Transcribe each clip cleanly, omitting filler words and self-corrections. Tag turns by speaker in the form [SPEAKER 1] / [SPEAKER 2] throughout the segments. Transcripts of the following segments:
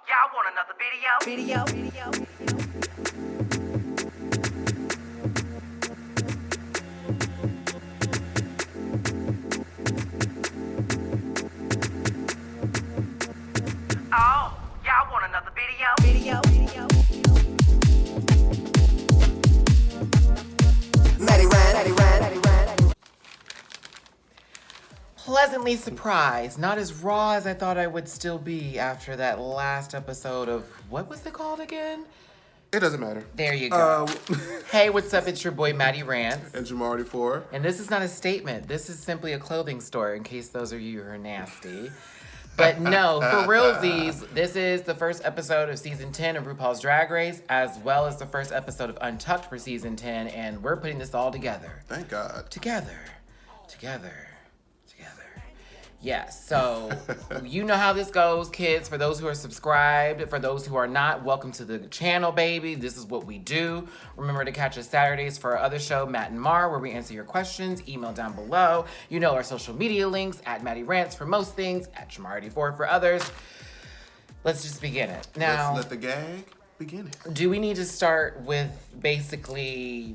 [SPEAKER 1] y'all want another video? Oh, y'all want another video?
[SPEAKER 2] Matty Rants.
[SPEAKER 3] Pleasantly surprised. Not as raw as I thought I would still be after that last episode of, what was it called again?
[SPEAKER 4] It doesn't matter.
[SPEAKER 3] There you go. Hey, what's up? It's your boy, Matty Rants.
[SPEAKER 4] And Jamardi 4.
[SPEAKER 3] And this is not a statement. This is simply a clothing store in case those of you who are nasty. But no, for realsies, this is the first episode of season 10 of RuPaul's Drag Race, as well as the first episode of Untucked for season 10, and we're putting this all together.
[SPEAKER 4] Thank God.
[SPEAKER 3] Together. Yes, so you know how this goes, kids. For those who are subscribed, for those who are not, welcome to the channel, baby. This is what we do. Remember to catch us Saturdays for our other show, Mat&Mar, where we answer your questions. Email down below. You know our social media links, at Matty Rants for most things, at Jamardi 4 for others. Let's just begin it. Now,
[SPEAKER 4] let's let the gag begin it.
[SPEAKER 3] do we need to start with basically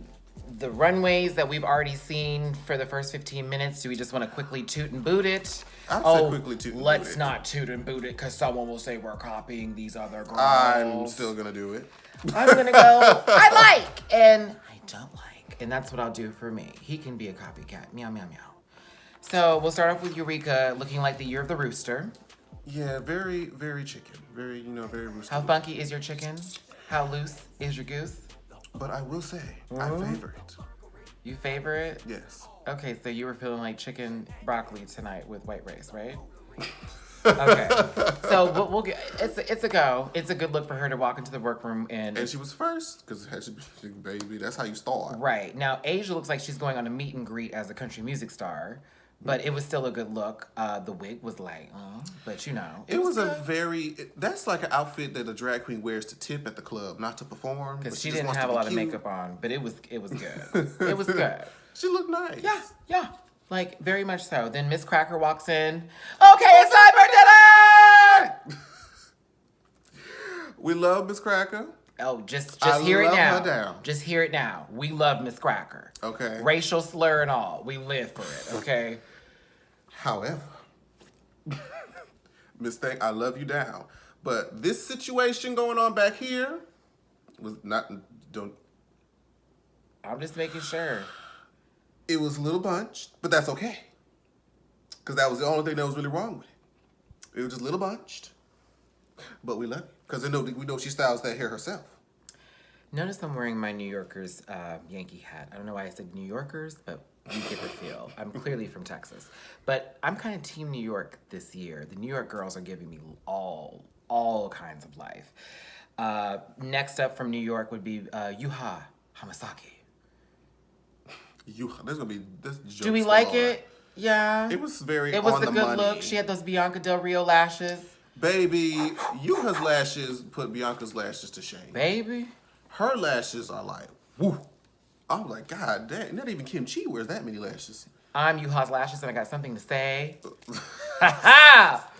[SPEAKER 3] the runways that we've already seen for the first 15 minutes? Do we just want to quickly toot and boot it?
[SPEAKER 4] I'd say quickly toot and boot it.
[SPEAKER 3] Let's not toot and boot it because someone will say we're copying these other girls.
[SPEAKER 4] I'm still going to do it.
[SPEAKER 3] I'm going to go, I like, and I don't like. And that's what I'll do for me. He can be a copycat. Meow, meow, meow. So we'll start off with Eureka looking like the year of the rooster.
[SPEAKER 4] Yeah, very, very chicken. Very, very rooster.
[SPEAKER 3] How funky is your chicken? How loose is your goose?
[SPEAKER 4] But I will say, I favor it.
[SPEAKER 3] You favor it?
[SPEAKER 4] Yes.
[SPEAKER 3] Okay, so you were feeling like chicken broccoli tonight with white rice, right? Okay. So we'll get, it's a go. It's a good look for her to walk into the workroom
[SPEAKER 4] And she was first, because baby, that's how you start.
[SPEAKER 3] Right. Now, Asia looks like she's going on a meet and greet as a country music star, but it was still a good look. The wig was like, but you know.
[SPEAKER 4] It was that's like an outfit that a drag queen wears to tip at the club, not to perform.
[SPEAKER 3] Because she didn't have a lot of makeup on, but it was good. It was good.
[SPEAKER 4] She looked nice.
[SPEAKER 3] Yeah. Like, very much so. Then Miss Cracker walks in. Okay, it's time for dinner!
[SPEAKER 4] We love Miss Cracker.
[SPEAKER 3] Oh, just hear it now.
[SPEAKER 4] Her down.
[SPEAKER 3] Just hear it now. We love Miss Cracker.
[SPEAKER 4] Okay.
[SPEAKER 3] Racial slur and all. We live for it, okay?
[SPEAKER 4] However, Miss Thing, I love you down. But this situation going on back here was not,
[SPEAKER 3] I'm just making sure.
[SPEAKER 4] It was a little bunched, but that's okay. Because that was the only thing that was really wrong with it. It was just a little bunched. But we love it. Because we know she styles that hair herself.
[SPEAKER 3] Notice I'm wearing my New Yorkers Yankee hat. I don't know why I said New Yorkers, but you get the feel. I'm clearly from Texas. But I'm kind of team New York this year. The New York girls are giving me all kinds of life. Next up from New York would be Yuha Hamasaki.
[SPEAKER 4] This joke.
[SPEAKER 3] Do we like it? Yeah.
[SPEAKER 4] It was very
[SPEAKER 3] It was
[SPEAKER 4] on
[SPEAKER 3] a
[SPEAKER 4] the
[SPEAKER 3] good
[SPEAKER 4] money.
[SPEAKER 3] look. She had those Bianca Del Rio lashes.
[SPEAKER 4] Baby, Yuha's lashes put Bianca's lashes to shame.
[SPEAKER 3] Baby.
[SPEAKER 4] Her lashes are like, woo. I'm like, God dang, not even Kim Chi wears that many lashes.
[SPEAKER 3] I'm Yuha's lashes and I got something to say. Ha!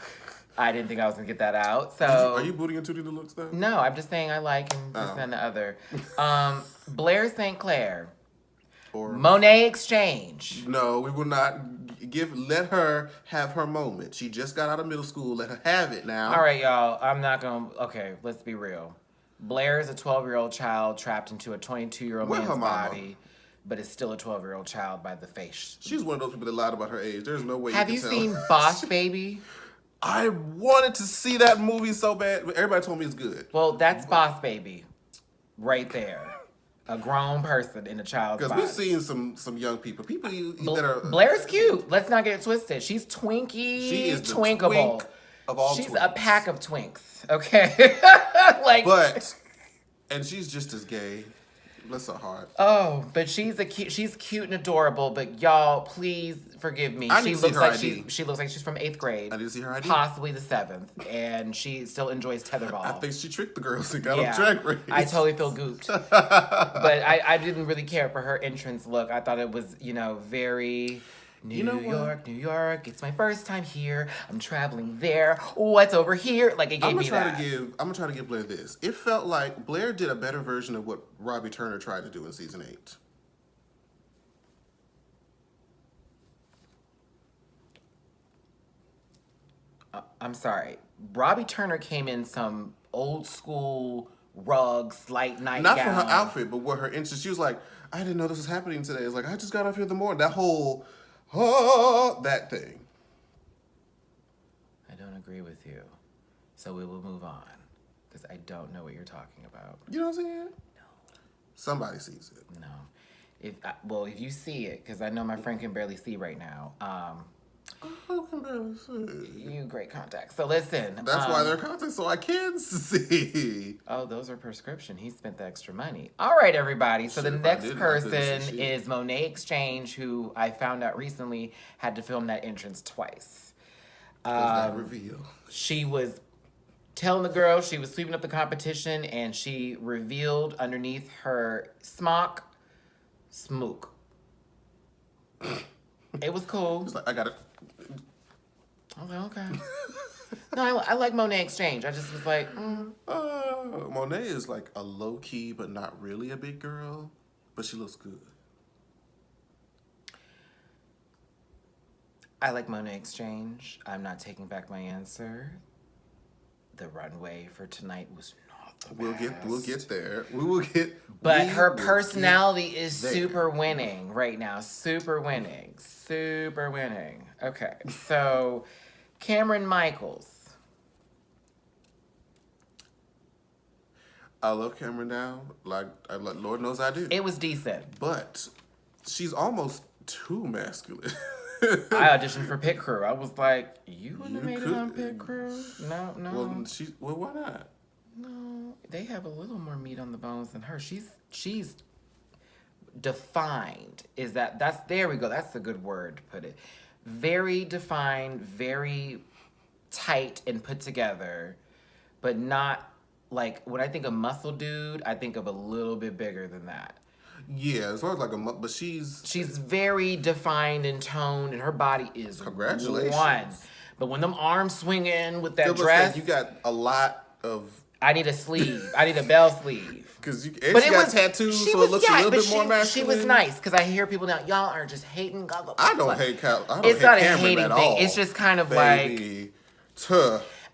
[SPEAKER 3] I didn't think I was going to get that out. So
[SPEAKER 4] Are you booting and tooting the looks though?
[SPEAKER 3] No, I'm just saying I like and this and the other. Blair St. Clair.
[SPEAKER 4] Or
[SPEAKER 3] Monet Exchange.
[SPEAKER 4] No, we will not let her have her moment. She just got out of middle school. Let her have it now.
[SPEAKER 3] All right, y'all. I'm not going to... Okay, let's be real. Blair is a 12-year-old child trapped into a 22-year-old man's body, but is still a 12-year-old child by the face.
[SPEAKER 4] She's one of those people that lied about her age. There's no way
[SPEAKER 3] Have you seen Boss Baby?
[SPEAKER 4] I wanted to see that movie so bad, but everybody told me it's good.
[SPEAKER 3] Well, that's Boss Baby right there. A grown person in a child's body.
[SPEAKER 4] Because we've seen some young people. People that are...
[SPEAKER 3] Blair's cute. Let's not get it twisted. She's twinky.
[SPEAKER 4] She is the
[SPEAKER 3] twinkable.
[SPEAKER 4] twink of all
[SPEAKER 3] She's
[SPEAKER 4] twinks.
[SPEAKER 3] a pack of twinks. Okay?
[SPEAKER 4] And she's just as gay. Bless her heart.
[SPEAKER 3] Oh, but she's cute and adorable. But y'all, please forgive me. She looks like she's from 8th grade.
[SPEAKER 4] I need to see her ID.
[SPEAKER 3] Possibly the 7th, and she still enjoys tetherball.
[SPEAKER 4] I think she tricked the girls and got on Drag Race.
[SPEAKER 3] I totally feel gooped. But I didn't really care for her entrance look. I thought it was very New
[SPEAKER 4] You know what?
[SPEAKER 3] York, New York, it's my first time here. I'm traveling there. What's over here? Like, it gave me that.
[SPEAKER 4] I'm gonna try to give Blair this. It felt like Blair did a better version of what Robbie Turner tried to do in season 8.
[SPEAKER 3] I'm sorry. Robbie Turner came in some old school rugs, light nightgown.
[SPEAKER 4] Not for her outfit, but what her interest. She was like, I didn't know this was happening today. It's like, I just got off here in the morning. That whole, that thing.
[SPEAKER 3] I don't agree with you. So we will move on. Because I don't know what you're talking about.
[SPEAKER 4] You know what I'm saying? No. Somebody sees it.
[SPEAKER 3] No. If you see it, because I know my friend can barely see right now.
[SPEAKER 4] Who can barely see?
[SPEAKER 3] You great contacts. So listen.
[SPEAKER 4] That's why they're contacts, so I can see.
[SPEAKER 3] Oh, those are prescription. He spent the extra money. All right, everybody. So
[SPEAKER 4] Shit,
[SPEAKER 3] the
[SPEAKER 4] if I
[SPEAKER 3] next
[SPEAKER 4] didn't, I couldn't
[SPEAKER 3] person
[SPEAKER 4] see shit.
[SPEAKER 3] is Monet Exchange, who I found out recently had to film that entrance twice.
[SPEAKER 4] That reveal.
[SPEAKER 3] She was telling the girl she was sweeping up the competition, and she revealed underneath her smock, smook. It was cool.
[SPEAKER 4] It's like, I got it.
[SPEAKER 3] I was like, okay. No, I like Monet Exchange. I just was like,
[SPEAKER 4] Monet is like a low key, but not really a big girl, but she looks good.
[SPEAKER 3] I like Monet Exchange. I'm not taking back my answer. The runway for tonight was not the best.
[SPEAKER 4] We'll get there. We will get.
[SPEAKER 3] But
[SPEAKER 4] we
[SPEAKER 3] her
[SPEAKER 4] will
[SPEAKER 3] personality
[SPEAKER 4] get
[SPEAKER 3] is
[SPEAKER 4] there.
[SPEAKER 3] super winning right now. Super winning. Super winning. Okay, so Cameron Michaels.
[SPEAKER 4] I love Cameron now. Like Lord knows I do.
[SPEAKER 3] It was decent.
[SPEAKER 4] But she's almost too masculine.
[SPEAKER 3] I auditioned for Pit Crew. I was like, you wouldn't have
[SPEAKER 4] You
[SPEAKER 3] made it on Pit Crew? No.
[SPEAKER 4] Well, why not?
[SPEAKER 3] No, they have a little more meat on the bones than her. She's defined. There we go. That's a good word to put it. Very defined, very tight and put together, but not like when I think of muscle dude, I think of a little bit bigger than that.
[SPEAKER 4] Yeah, as far as like but she's
[SPEAKER 3] very defined and toned, and her body is
[SPEAKER 4] Congratulations.
[SPEAKER 3] one. But when them arms swing in with that
[SPEAKER 4] Good
[SPEAKER 3] dress,
[SPEAKER 4] you got a lot of.
[SPEAKER 3] I need a sleeve. I need a bell sleeve.
[SPEAKER 4] Because she got tattoos, so it looks a little bit more masculine.
[SPEAKER 3] She was nice, because I hear people now, y'all are just hating.
[SPEAKER 4] I don't hate
[SPEAKER 3] It's not a
[SPEAKER 4] Cameron
[SPEAKER 3] hating
[SPEAKER 4] at
[SPEAKER 3] thing.
[SPEAKER 4] all.
[SPEAKER 3] It's just kind of
[SPEAKER 4] Baby.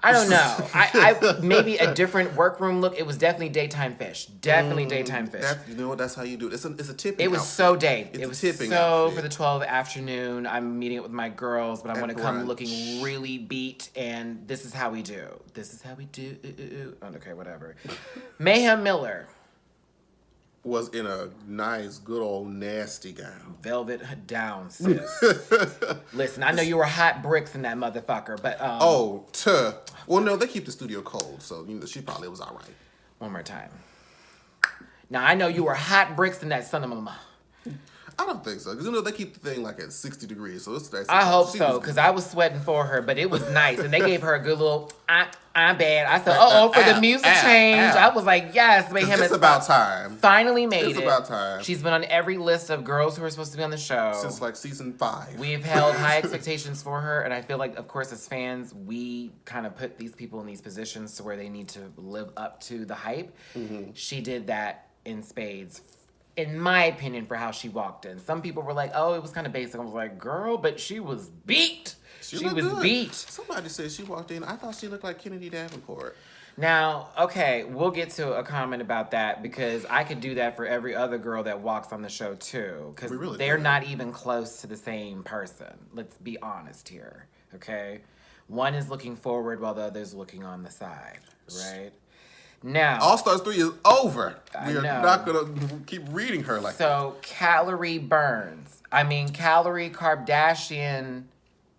[SPEAKER 3] I don't know. I maybe a different workroom look. It was definitely daytime fish. Definitely daytime fish.
[SPEAKER 4] You know what? That's how you do it. It's a tipping.
[SPEAKER 3] It was
[SPEAKER 4] outfit.
[SPEAKER 3] so day.
[SPEAKER 4] It's
[SPEAKER 3] It was
[SPEAKER 4] a tipping
[SPEAKER 3] so
[SPEAKER 4] outfit.
[SPEAKER 3] for the 12 afternoon. I'm meeting it with my girls, but I
[SPEAKER 4] At
[SPEAKER 3] want to come
[SPEAKER 4] brunch.
[SPEAKER 3] looking really beat, and this is how we do. This is how we do. Okay, whatever. Mayhem Miller.
[SPEAKER 4] Was in a nice, good old nasty gown.
[SPEAKER 3] Velvet down, sis. Listen, I know you were hot bricks in that motherfucker, but
[SPEAKER 4] Well, no, they keep the studio cold, so she probably was all right.
[SPEAKER 3] one more time. Now I know you were hot bricks in that son of mama.
[SPEAKER 4] I don't think so, because they keep the thing like at 60 degrees, so it's nice.
[SPEAKER 3] I hope so, because I was sweating for her, but it was nice, and they gave her a good little. I'm bad. I said, for the music change. I was like, yes, Mayhem.
[SPEAKER 4] It's about time.
[SPEAKER 3] Finally made it.
[SPEAKER 4] It's about time.
[SPEAKER 3] She's been on every list of girls who are supposed to be on the show
[SPEAKER 4] Since like season 5.
[SPEAKER 3] We've held high expectations for her, and I feel like, of course, as fans, we kind of put these people in these positions to where they need to live up to the hype. Mm-hmm. She did that in spades, in my opinion, for how she walked in. Some people were like, oh, it was kind of basic. I was like, girl, but she was beat. She was
[SPEAKER 4] good.
[SPEAKER 3] beat.
[SPEAKER 4] Somebody said she walked in. I thought she looked like Kennedy Davenport.
[SPEAKER 3] Now, okay, we'll get to a comment about that, because I could do that for every other girl that walks on the show too, because they're not even close to the same person. Let's be honest here, okay? One is looking forward while the other's looking on the side, right? Now,
[SPEAKER 4] All Stars 3 is over. We are
[SPEAKER 3] know.
[SPEAKER 4] not going to keep reading her like that.
[SPEAKER 3] So, Calorie Kardashian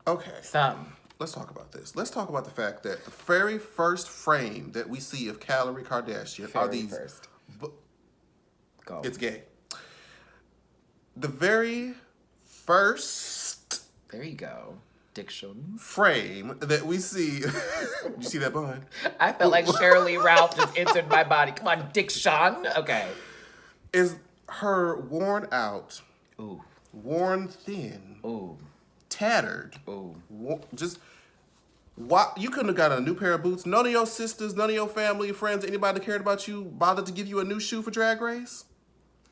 [SPEAKER 4] Okay.
[SPEAKER 3] something.
[SPEAKER 4] Let's talk about this. Let's talk about the fact that the very first frame that we see of Calorie Kardashian are these.
[SPEAKER 3] First. Go.
[SPEAKER 4] It's gay. The very first
[SPEAKER 3] There you go. Diction.
[SPEAKER 4] frame that we see. You see that bun?
[SPEAKER 3] I felt like Shirley Ralph just entered my body. Come on, Diction. Okay.
[SPEAKER 4] Is her worn out,
[SPEAKER 3] Ooh.
[SPEAKER 4] worn thin,
[SPEAKER 3] Ooh.
[SPEAKER 4] tattered.
[SPEAKER 3] Ooh.
[SPEAKER 4] Just why you couldn't have got a new pair of boots? None of your sisters, none of your family, friends, anybody that cared about you bothered to give you a new shoe for Drag Race?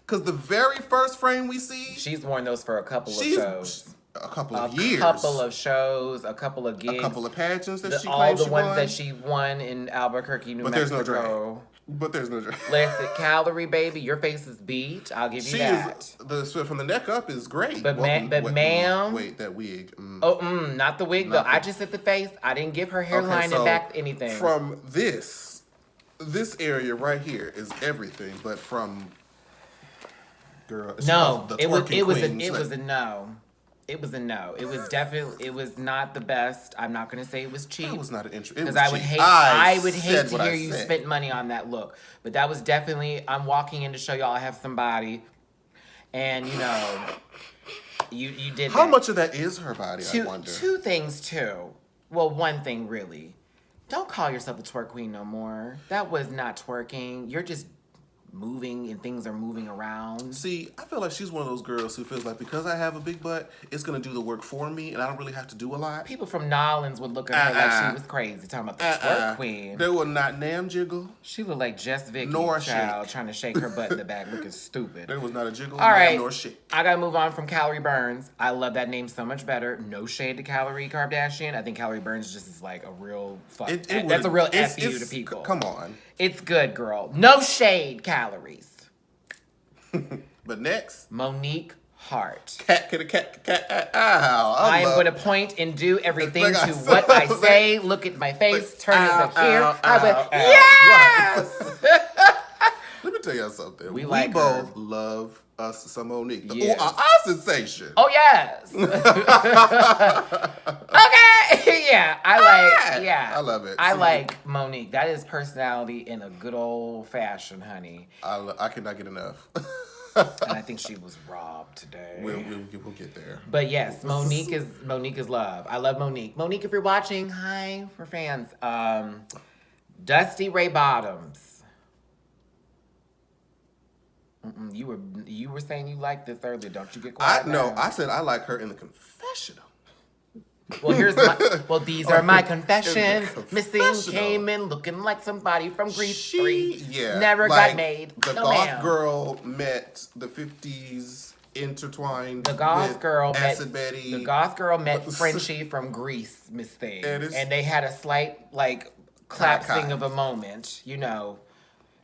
[SPEAKER 4] Because the very first frame we see,
[SPEAKER 3] She's worn those for a couple of shows.
[SPEAKER 4] A couple of years.
[SPEAKER 3] A couple of shows, a couple of gigs.
[SPEAKER 4] A couple of pageants that she
[SPEAKER 3] all
[SPEAKER 4] claimed
[SPEAKER 3] the
[SPEAKER 4] she
[SPEAKER 3] ones
[SPEAKER 4] won.
[SPEAKER 3] that she won in Albuquerque, New
[SPEAKER 4] But
[SPEAKER 3] Mexico.
[SPEAKER 4] there's no drag. But there's no drag.
[SPEAKER 3] Listen, Calorie, baby, your face is beat. I'll give you that.
[SPEAKER 4] From the neck up is great.
[SPEAKER 3] But ma'am.
[SPEAKER 4] Wait, that wig.
[SPEAKER 3] Not the wig, though. I just said the face. I didn't give her hairline and back anything.
[SPEAKER 4] From this area right here is everything, but from... Girl,
[SPEAKER 3] no,
[SPEAKER 4] the
[SPEAKER 3] it was a no. It was a no. It was definitely. It was not the best. I'm not gonna say it was cheap.
[SPEAKER 4] It was not an intro.
[SPEAKER 3] Because I would hate. I would hate to hear you spent money on that look. But that was definitely. I'm walking in to show y'all I have some body, and you know, you did.
[SPEAKER 4] How much of that is her body? I wonder.
[SPEAKER 3] Two things too. Well, one thing really. Don't call yourself a twerk queen no more. That was not twerking. You're just moving and things are moving around.
[SPEAKER 4] See, I feel like she's one of those girls who feels like because I have a big butt, it's gonna do the work for me, and I don't really have to do a lot.
[SPEAKER 3] People from Nolans would look at her like she was crazy, talking about the twerk queen.
[SPEAKER 4] They will not nam jiggle.
[SPEAKER 3] She looked like Jess Vicky,
[SPEAKER 4] nor
[SPEAKER 3] child,
[SPEAKER 4] shake.
[SPEAKER 3] trying to shake her butt in the back, looking stupid.
[SPEAKER 4] There was not a jiggle,
[SPEAKER 3] all right,
[SPEAKER 4] nor shake.
[SPEAKER 3] I gotta move on from Calorie Burns. I love that name so much better. No shade to Calorie Kardashian. I think Calorie Burns just is like a real fuck. That's a real F you to people.
[SPEAKER 4] Come on.
[SPEAKER 3] It's good, girl. No shade, Calories.
[SPEAKER 4] But next,
[SPEAKER 3] Monique Hart.
[SPEAKER 4] Cat. Ow,
[SPEAKER 3] I am going to point and do everything to what I say. Look at my face. Turn it back here. Yes.
[SPEAKER 4] Let me tell y'all something. We
[SPEAKER 3] like
[SPEAKER 4] both
[SPEAKER 3] her.
[SPEAKER 4] love us some Monique. The
[SPEAKER 3] Yes.
[SPEAKER 4] sensation.
[SPEAKER 3] Oh yes. Okay. Yeah.
[SPEAKER 4] I love it.
[SPEAKER 3] I like Monique. That is personality in a good old fashion, honey.
[SPEAKER 4] I cannot get enough.
[SPEAKER 3] And I think she was robbed today.
[SPEAKER 4] We'll get there.
[SPEAKER 3] But yes, Monique is love. I love Monique. Monique, if you're watching, hi, we're fans. Dusty Ray Bottoms. You were saying you liked this earlier. Don't you get quiet?
[SPEAKER 4] No, I said I like her in the confessional.
[SPEAKER 3] Well, these are my confessions. Missing came in looking like somebody from Grease 3. Never got made.
[SPEAKER 4] The goth girl met the 50s intertwined.
[SPEAKER 3] The goth girl
[SPEAKER 4] Acid Betty.
[SPEAKER 3] The goth girl met Frenchie from Grease, Miss Thing, and they had a slight collapsing of a moment. You know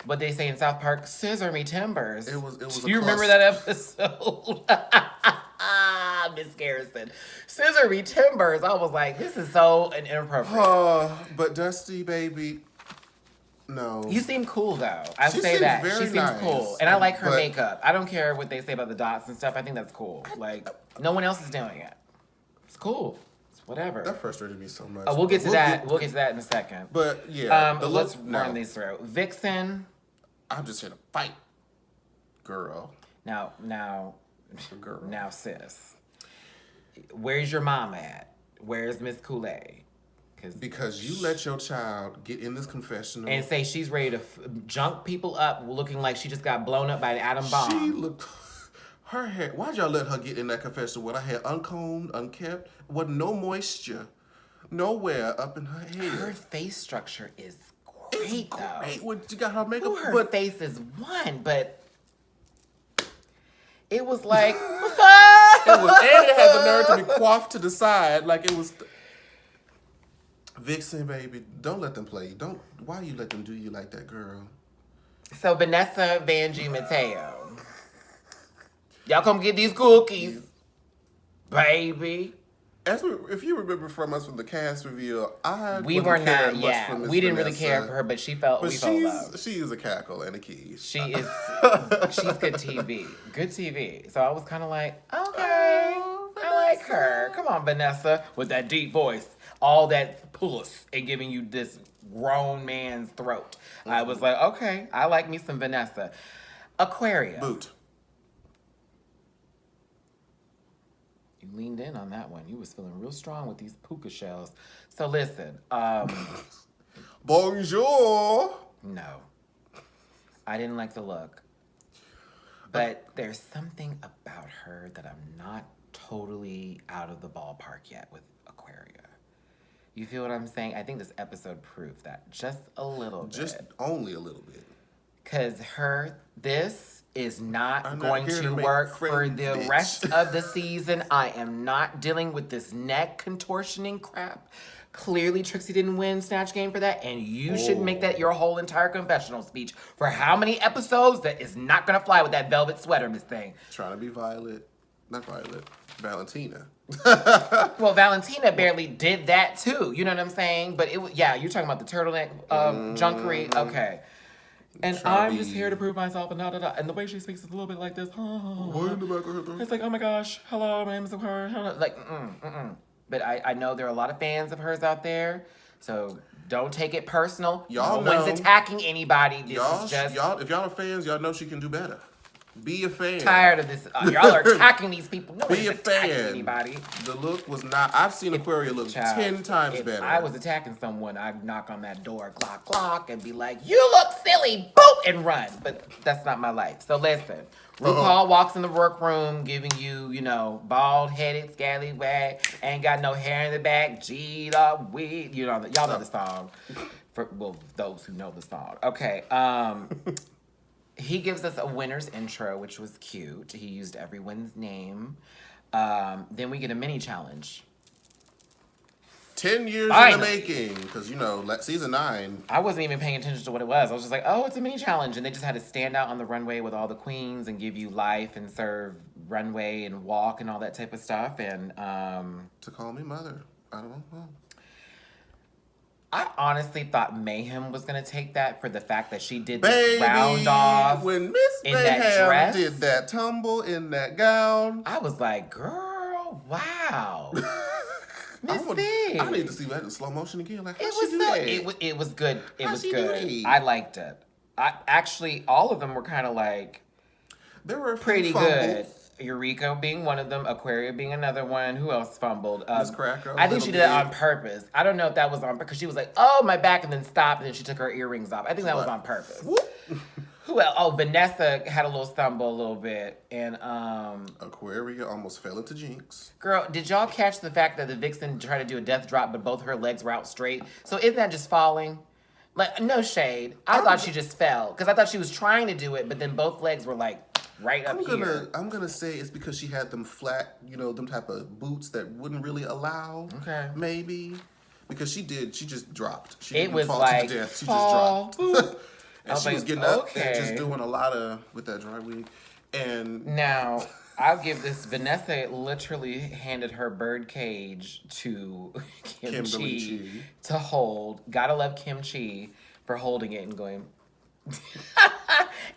[SPEAKER 3] what they say in South Park? Scissor me timbers.
[SPEAKER 4] It was.
[SPEAKER 3] Do you remember that episode? Miss Garrison. Scissor me timbers. I was like, this is so inappropriate.
[SPEAKER 4] But Dusty, baby, no.
[SPEAKER 3] You seem cool though. I say
[SPEAKER 4] seems
[SPEAKER 3] that.
[SPEAKER 4] very
[SPEAKER 3] She seems
[SPEAKER 4] nice.
[SPEAKER 3] cool. And I like her makeup. I don't care what they say about the dots and stuff. I think that's cool. Like, no one else is doing it. It's cool. It's whatever.
[SPEAKER 4] That frustrated me so much.
[SPEAKER 3] Oh, we'll get to that. We'll get to that in a second.
[SPEAKER 4] But yeah.
[SPEAKER 3] Let's run these through. Vixen.
[SPEAKER 4] I'm just here to fight. Girl.
[SPEAKER 3] Now,
[SPEAKER 4] Girl.
[SPEAKER 3] Now, sis. Where's your mama at? Where's Miss Kool-Aid?
[SPEAKER 4] Because you let your child get in this confessional
[SPEAKER 3] and say she's ready to junk people up, looking like she just got blown up by an atom bomb.
[SPEAKER 4] She looked. Her hair. Why'd y'all let her get in that confessional with her hair uncombed, unkept, with no moisture, nowhere up in her head?
[SPEAKER 3] Her face structure is great, though.
[SPEAKER 4] When you got her makeup,
[SPEAKER 3] her face is one, but it was like.
[SPEAKER 4] And it had the nerve to be coiffed to the side like it was. Vixen, baby, don't let them play. Why you let them do you like that, girl?
[SPEAKER 3] So Vanessa Vanjie Mateo, y'all come get these cookies, baby.
[SPEAKER 4] If you remember from us from the cast reveal,
[SPEAKER 3] we didn't really care for her, but we felt love.
[SPEAKER 4] She is a cackle and a key.
[SPEAKER 3] She's good TV. Good TV. So I was kind of like, okay, I like her. Come on, Vanessa, with that deep voice, all that puss, and giving you this grown man's throat. I was like, okay, I like me some Vanessa. Aquaria.
[SPEAKER 4] Boot.
[SPEAKER 3] You leaned in on that one. You was feeling real strong with these puka shells. So listen,
[SPEAKER 4] Bonjour.
[SPEAKER 3] No. I didn't like the look. But there's something about her that I'm not totally out of the ballpark yet with Aquaria. You feel what I'm saying? I think this episode proved that just a little bit.
[SPEAKER 4] Just only a little bit.
[SPEAKER 3] Because this is not
[SPEAKER 4] I'm
[SPEAKER 3] going
[SPEAKER 4] not here
[SPEAKER 3] to
[SPEAKER 4] to make
[SPEAKER 3] work for
[SPEAKER 4] friends,
[SPEAKER 3] the
[SPEAKER 4] bitch.
[SPEAKER 3] rest of the season. I am not dealing with this neck contortioning crap. Clearly, Trixie didn't win Snatch Game for that, and you should make that your whole entire confessional speech for how many episodes. That is not going to fly with that velvet sweater, Miss Thing.
[SPEAKER 4] Trying to be Valentina.
[SPEAKER 3] Well, Valentina barely did that too. You know what I'm saying? But you're talking about the turtleneck junkery. Okay. And I'm just here to prove myself and da-da-da. And the way she speaks is a little bit like this. It's like, oh my gosh, hello, my name is her. Like, But I know there are a lot of fans of hers out there. So don't take it personal.
[SPEAKER 4] Y'all
[SPEAKER 3] no one's
[SPEAKER 4] know.
[SPEAKER 3] attacking anybody. This is just...
[SPEAKER 4] If y'all are fans, y'all know she can do better. Be a fan.
[SPEAKER 3] Tired of this. Y'all are attacking these people. No
[SPEAKER 4] Be
[SPEAKER 3] one's
[SPEAKER 4] a
[SPEAKER 3] attacking
[SPEAKER 4] fan.
[SPEAKER 3] anybody.
[SPEAKER 4] The look was not... I've seen Aquaria look 10 times
[SPEAKER 3] if
[SPEAKER 4] better.
[SPEAKER 3] I was attacking someone, I'd knock on that door, clock, clock, and be like, you look silly, boop, and run. But that's not my life. So listen, RuPaul walks in the workroom giving you, bald-headed, scallywag, ain't got no hair in the back, G-Dog, weed. Y'all know the song. For those who know the song. Okay, he gives us a winner's intro, which was cute. He used everyone's name. Then we get a mini challenge.
[SPEAKER 4] 10 years in the making, because, season 9.
[SPEAKER 3] I wasn't even paying attention to what it was. I was just like, oh, it's a mini challenge. And they just had to stand out on the runway with all the queens and give you life and serve runway and walk and all that type of stuff. And
[SPEAKER 4] To call me mother. I don't know.
[SPEAKER 3] I honestly thought Mayhem was going to take that for the fact that she did this round off
[SPEAKER 4] when Miss
[SPEAKER 3] in that
[SPEAKER 4] Mayhem
[SPEAKER 3] dress.
[SPEAKER 4] did that tumble in that gown.
[SPEAKER 3] I was like, girl, wow. Miss Thing.
[SPEAKER 4] I need to see that in slow motion again. Like,
[SPEAKER 3] It was good. It was good. I liked it. Actually, all of them were kind of like
[SPEAKER 4] there were
[SPEAKER 3] pretty
[SPEAKER 4] fumbles.
[SPEAKER 3] good. Eureka being one of them, Aquaria being another one. Who else fumbled?
[SPEAKER 4] Miss Cracker.
[SPEAKER 3] I think she did it on purpose. I don't know if that was on because she was like, "Oh, my back," and then stopped, and then she took her earrings off. I think that was on purpose. Who else? Oh, Vanessa had a little stumble a little bit, and
[SPEAKER 4] Aquaria almost fell into Jinx.
[SPEAKER 3] Girl, did y'all catch the fact that the Vixen tried to do a death drop, but both her legs were out straight? So isn't that just falling? Like, no shade. I thought she just fell because I thought she was trying to do it, but then both legs were like right up here.
[SPEAKER 4] I'm gonna say it's because she had them flat, them type of boots that wouldn't really allow.
[SPEAKER 3] Okay.
[SPEAKER 4] Maybe because she just dropped. She
[SPEAKER 3] It
[SPEAKER 4] didn't
[SPEAKER 3] was
[SPEAKER 4] fall
[SPEAKER 3] like
[SPEAKER 4] to death. She
[SPEAKER 3] fall.
[SPEAKER 4] just dropped. And she was
[SPEAKER 3] like,
[SPEAKER 4] getting up
[SPEAKER 3] okay.
[SPEAKER 4] and just doing a lot with that dry wig. And
[SPEAKER 3] Now, I'll give this. Vanessa literally handed her bird cage to Kim Chi to hold. Gotta love Kim Chi for holding it and going.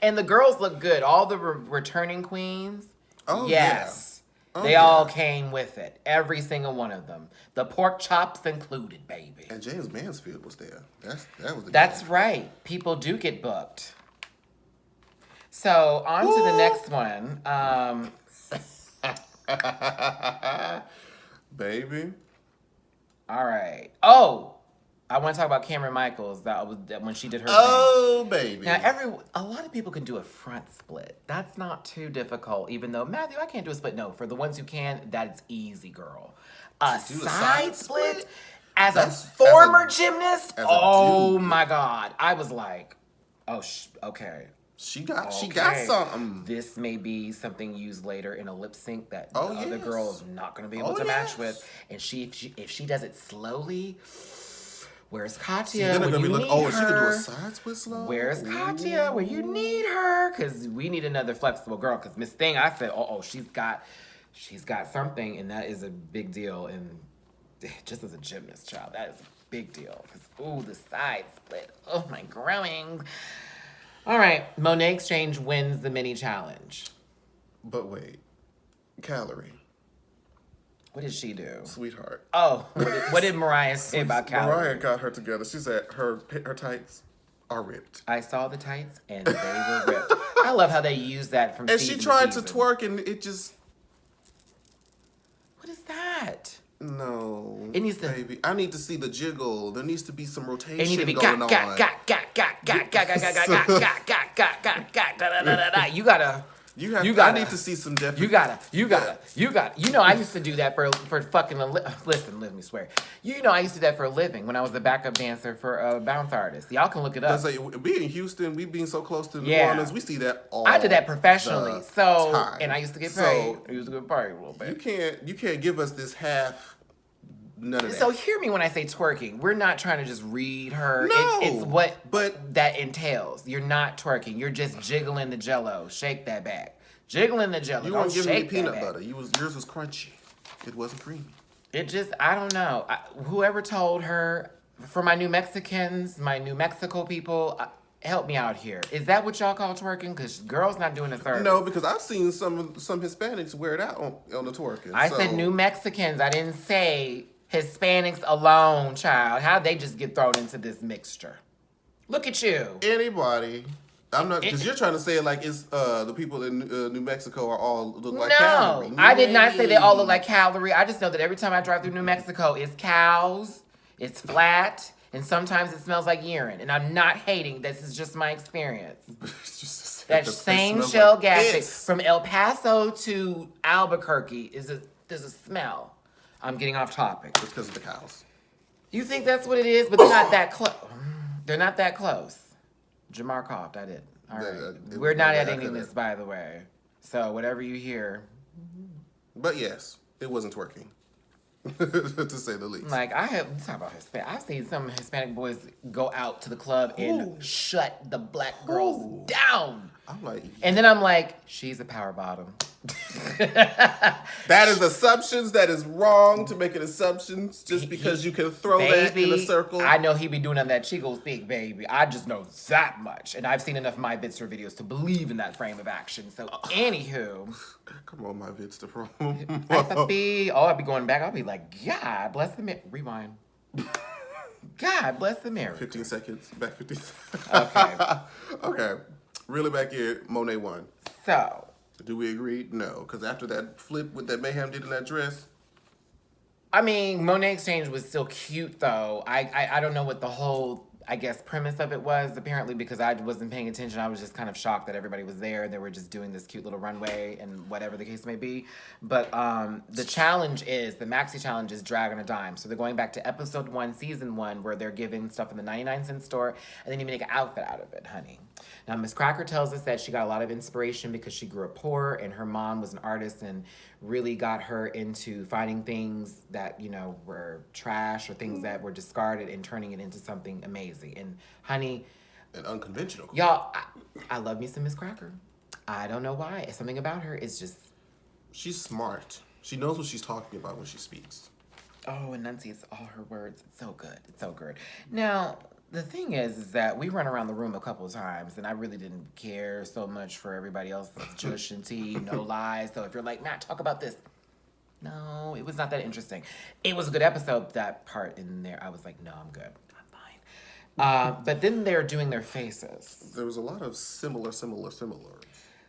[SPEAKER 3] And the girls look good. All the returning queens.
[SPEAKER 4] Oh,
[SPEAKER 3] yes.
[SPEAKER 4] Yeah.
[SPEAKER 3] They all came with it. Every single one of them. The pork chops included, baby.
[SPEAKER 4] And James Mansfield was there. That was the
[SPEAKER 3] That's
[SPEAKER 4] guy.
[SPEAKER 3] right. People do get booked. So, on to the next one.
[SPEAKER 4] Baby.
[SPEAKER 3] All right. Oh, I want to talk about Cameron Michaels. That was when she did her
[SPEAKER 4] Oh,
[SPEAKER 3] thing.
[SPEAKER 4] baby.
[SPEAKER 3] Now, a lot of people can do a front split. That's not too difficult, even though, Matthew, I can't do a split. No, for the ones who can, that's easy, girl. A
[SPEAKER 4] do a
[SPEAKER 3] side split?
[SPEAKER 4] split?
[SPEAKER 3] As a
[SPEAKER 4] That's-
[SPEAKER 3] former
[SPEAKER 4] as a-
[SPEAKER 3] gymnast?
[SPEAKER 4] as a
[SPEAKER 3] Oh,
[SPEAKER 4] dude.
[SPEAKER 3] my God. I was like, oh, okay.
[SPEAKER 4] She got
[SPEAKER 3] Okay.
[SPEAKER 4] something.
[SPEAKER 3] This may be something used later in a lip sync that
[SPEAKER 4] Oh,
[SPEAKER 3] the other
[SPEAKER 4] yes.
[SPEAKER 3] girl is not going to be able
[SPEAKER 4] Oh,
[SPEAKER 3] to match
[SPEAKER 4] yes.
[SPEAKER 3] with. And if she does it slowly, where's Katya?
[SPEAKER 4] Then they're
[SPEAKER 3] when
[SPEAKER 4] gonna be
[SPEAKER 3] you
[SPEAKER 4] like,
[SPEAKER 3] need
[SPEAKER 4] oh, she can do
[SPEAKER 3] her?
[SPEAKER 4] a side split slow.
[SPEAKER 3] Where's Katya when you need her? Because we need another flexible girl. Because Miss Thing, I said, she's got something, and that is a big deal. And just as a gymnast, child, that is a big deal. Because the side split. Oh my growing. All right, Monet Exchange wins the mini challenge.
[SPEAKER 4] But wait, Calorie,
[SPEAKER 3] What did she do?
[SPEAKER 4] sweetheart.
[SPEAKER 3] Oh, what did Mariah say about Calorie?
[SPEAKER 4] Mariah got her together. She said her tights are ripped.
[SPEAKER 3] I saw the tights and they were ripped. I love how they use that from
[SPEAKER 4] And
[SPEAKER 3] season
[SPEAKER 4] she tried to
[SPEAKER 3] season.
[SPEAKER 4] twerk and it just
[SPEAKER 3] What is that?
[SPEAKER 4] no.
[SPEAKER 3] It needs to-
[SPEAKER 4] baby. I need to see the jiggle. There needs to be some rotation
[SPEAKER 3] It need to be
[SPEAKER 4] going on.
[SPEAKER 3] You gotta
[SPEAKER 4] You have.
[SPEAKER 3] gotta,
[SPEAKER 4] I need to see some different.
[SPEAKER 3] You gotta. You know, I used to do that for fucking. Listen, let me swear. You know, I used to do that for a living when I was the backup dancer for a bounce artist. Y'all can look it up.
[SPEAKER 4] Being in Houston, we being so close to New Orleans, we see that all.
[SPEAKER 3] I did that professionally,
[SPEAKER 4] the time.
[SPEAKER 3] And I used to get paid. I used to get paid a little bit.
[SPEAKER 4] You can't give us this half. None of that.
[SPEAKER 3] So hear me when I say twerking. We're not trying to just read her.
[SPEAKER 4] No,
[SPEAKER 3] it's what
[SPEAKER 4] but
[SPEAKER 3] that entails. You're not twerking. You're just jiggling the jello. Shake that back. Jiggling the jello.
[SPEAKER 4] You weren't giving me peanut butter. Yours was crunchy. It wasn't creamy.
[SPEAKER 3] It just, I don't know. Whoever told her, for my New Mexicans, my New Mexico people, help me out here. Is that what y'all call twerking? Because girls not doing a service.
[SPEAKER 4] No, because I've seen some Hispanics wear it out on the twerking.
[SPEAKER 3] I said New Mexicans. I didn't say Hispanics alone, child. How'd they just get thrown into this mixture? Look at you.
[SPEAKER 4] Anybody. I'm not, because you're trying to say it like it's the people in New Mexico are all look like
[SPEAKER 3] no,
[SPEAKER 4] Calorie.
[SPEAKER 3] I did not say they all look like Calorie. I just know that every time I drive through New Mexico, it's cows, it's flat, and sometimes it smells like urine. And I'm not hating. This is just my experience. That same shell
[SPEAKER 4] like
[SPEAKER 3] gas from El Paso to Albuquerque there's a smell. I'm getting off topic.
[SPEAKER 4] It's because of the cows.
[SPEAKER 3] You think that's what it is? But they're not that close. They're not that close. Jamar coughed. I did. All right. We're not editing this, by the way. So whatever you hear.
[SPEAKER 4] But yes, it wasn't twerking. To say the least.
[SPEAKER 3] Like, talk about Hispanic. I've seen some Hispanic boys go out to the club and shut the black girls down.
[SPEAKER 4] I'm like,
[SPEAKER 3] and then I'm like, she's a power bottom.
[SPEAKER 4] That is assumptions. That is wrong to make it assumptions just because you can throw that in a circle.
[SPEAKER 3] I know he be doing on that Chico stick, baby. I just know that much. And I've seen enough of my Vitster videos to believe in that frame of action. So, anywho.
[SPEAKER 4] Come on, my Vitster promo.
[SPEAKER 3] I'd be going back. I'll be like, God bless the rewind. God bless America.
[SPEAKER 4] 15 seconds. Back 15 seconds.
[SPEAKER 3] Okay.
[SPEAKER 4] Okay. Really back here, Monet won.
[SPEAKER 3] So.
[SPEAKER 4] Do we agree? No. Because after that flip with that Mayhem did in that dress.
[SPEAKER 3] I mean, Monet Exchange was still cute, though. I don't know what the whole, I guess, premise of it was, apparently, because I wasn't paying attention. I was just kind of shocked that everybody was there. They were just doing this cute little runway and whatever the case may be. But the challenge is, the maxi challenge is Drag on a Dime. So they're going back to episode 1, season 1, where they're giving stuff in the 99-cent store, and then you make an outfit out of it, honey. Now, Miss Cracker tells us that she got a lot of inspiration because she grew up poor and her mom was an artist and really got her into finding things that, you know, were trash or things that were discarded and turning it into something amazing. And, honey...
[SPEAKER 4] and unconventional.
[SPEAKER 3] Y'all, I love me some Miss Cracker. I don't know why. It's something about her. It's just...
[SPEAKER 4] she's smart. She knows what she's talking about when she speaks.
[SPEAKER 3] Oh, enunciates all her words. It's so good. It's so good. Now... the thing is that we run around the room a couple of times, and I really didn't care so much for everybody else's jush and tea, no lies. So if you're like, Matt, talk about this. No, it was not that interesting. It was a good episode, that part in there. I was like, no, I'm good. I'm fine. But then they're doing their faces.
[SPEAKER 4] There was a lot of similar.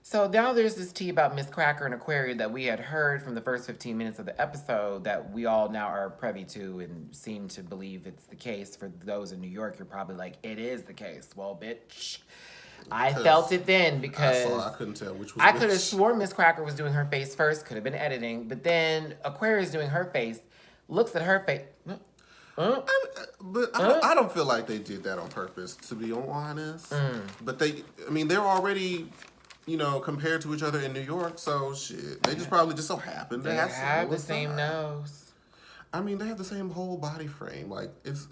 [SPEAKER 3] So now there's this tea about Miss Cracker and Aquaria that we had heard from the first 15 minutes of the episode that we all now are privy to and seem to believe it's the case. For those in New York, you're probably like, it is the case. Well, bitch, I felt it then because
[SPEAKER 4] I couldn't tell which was
[SPEAKER 3] I
[SPEAKER 4] which.
[SPEAKER 3] could have sworn Miss Cracker was doing her face first, could have been editing, but then Aquaria's doing her face, looks at her face.
[SPEAKER 4] I don't feel like they did that on purpose, to be honest. But they're already... you know, compared to each other in New York, so shit. They just probably just so happened to
[SPEAKER 3] have the same nose.
[SPEAKER 4] I mean, they have the same whole body frame. Like, it's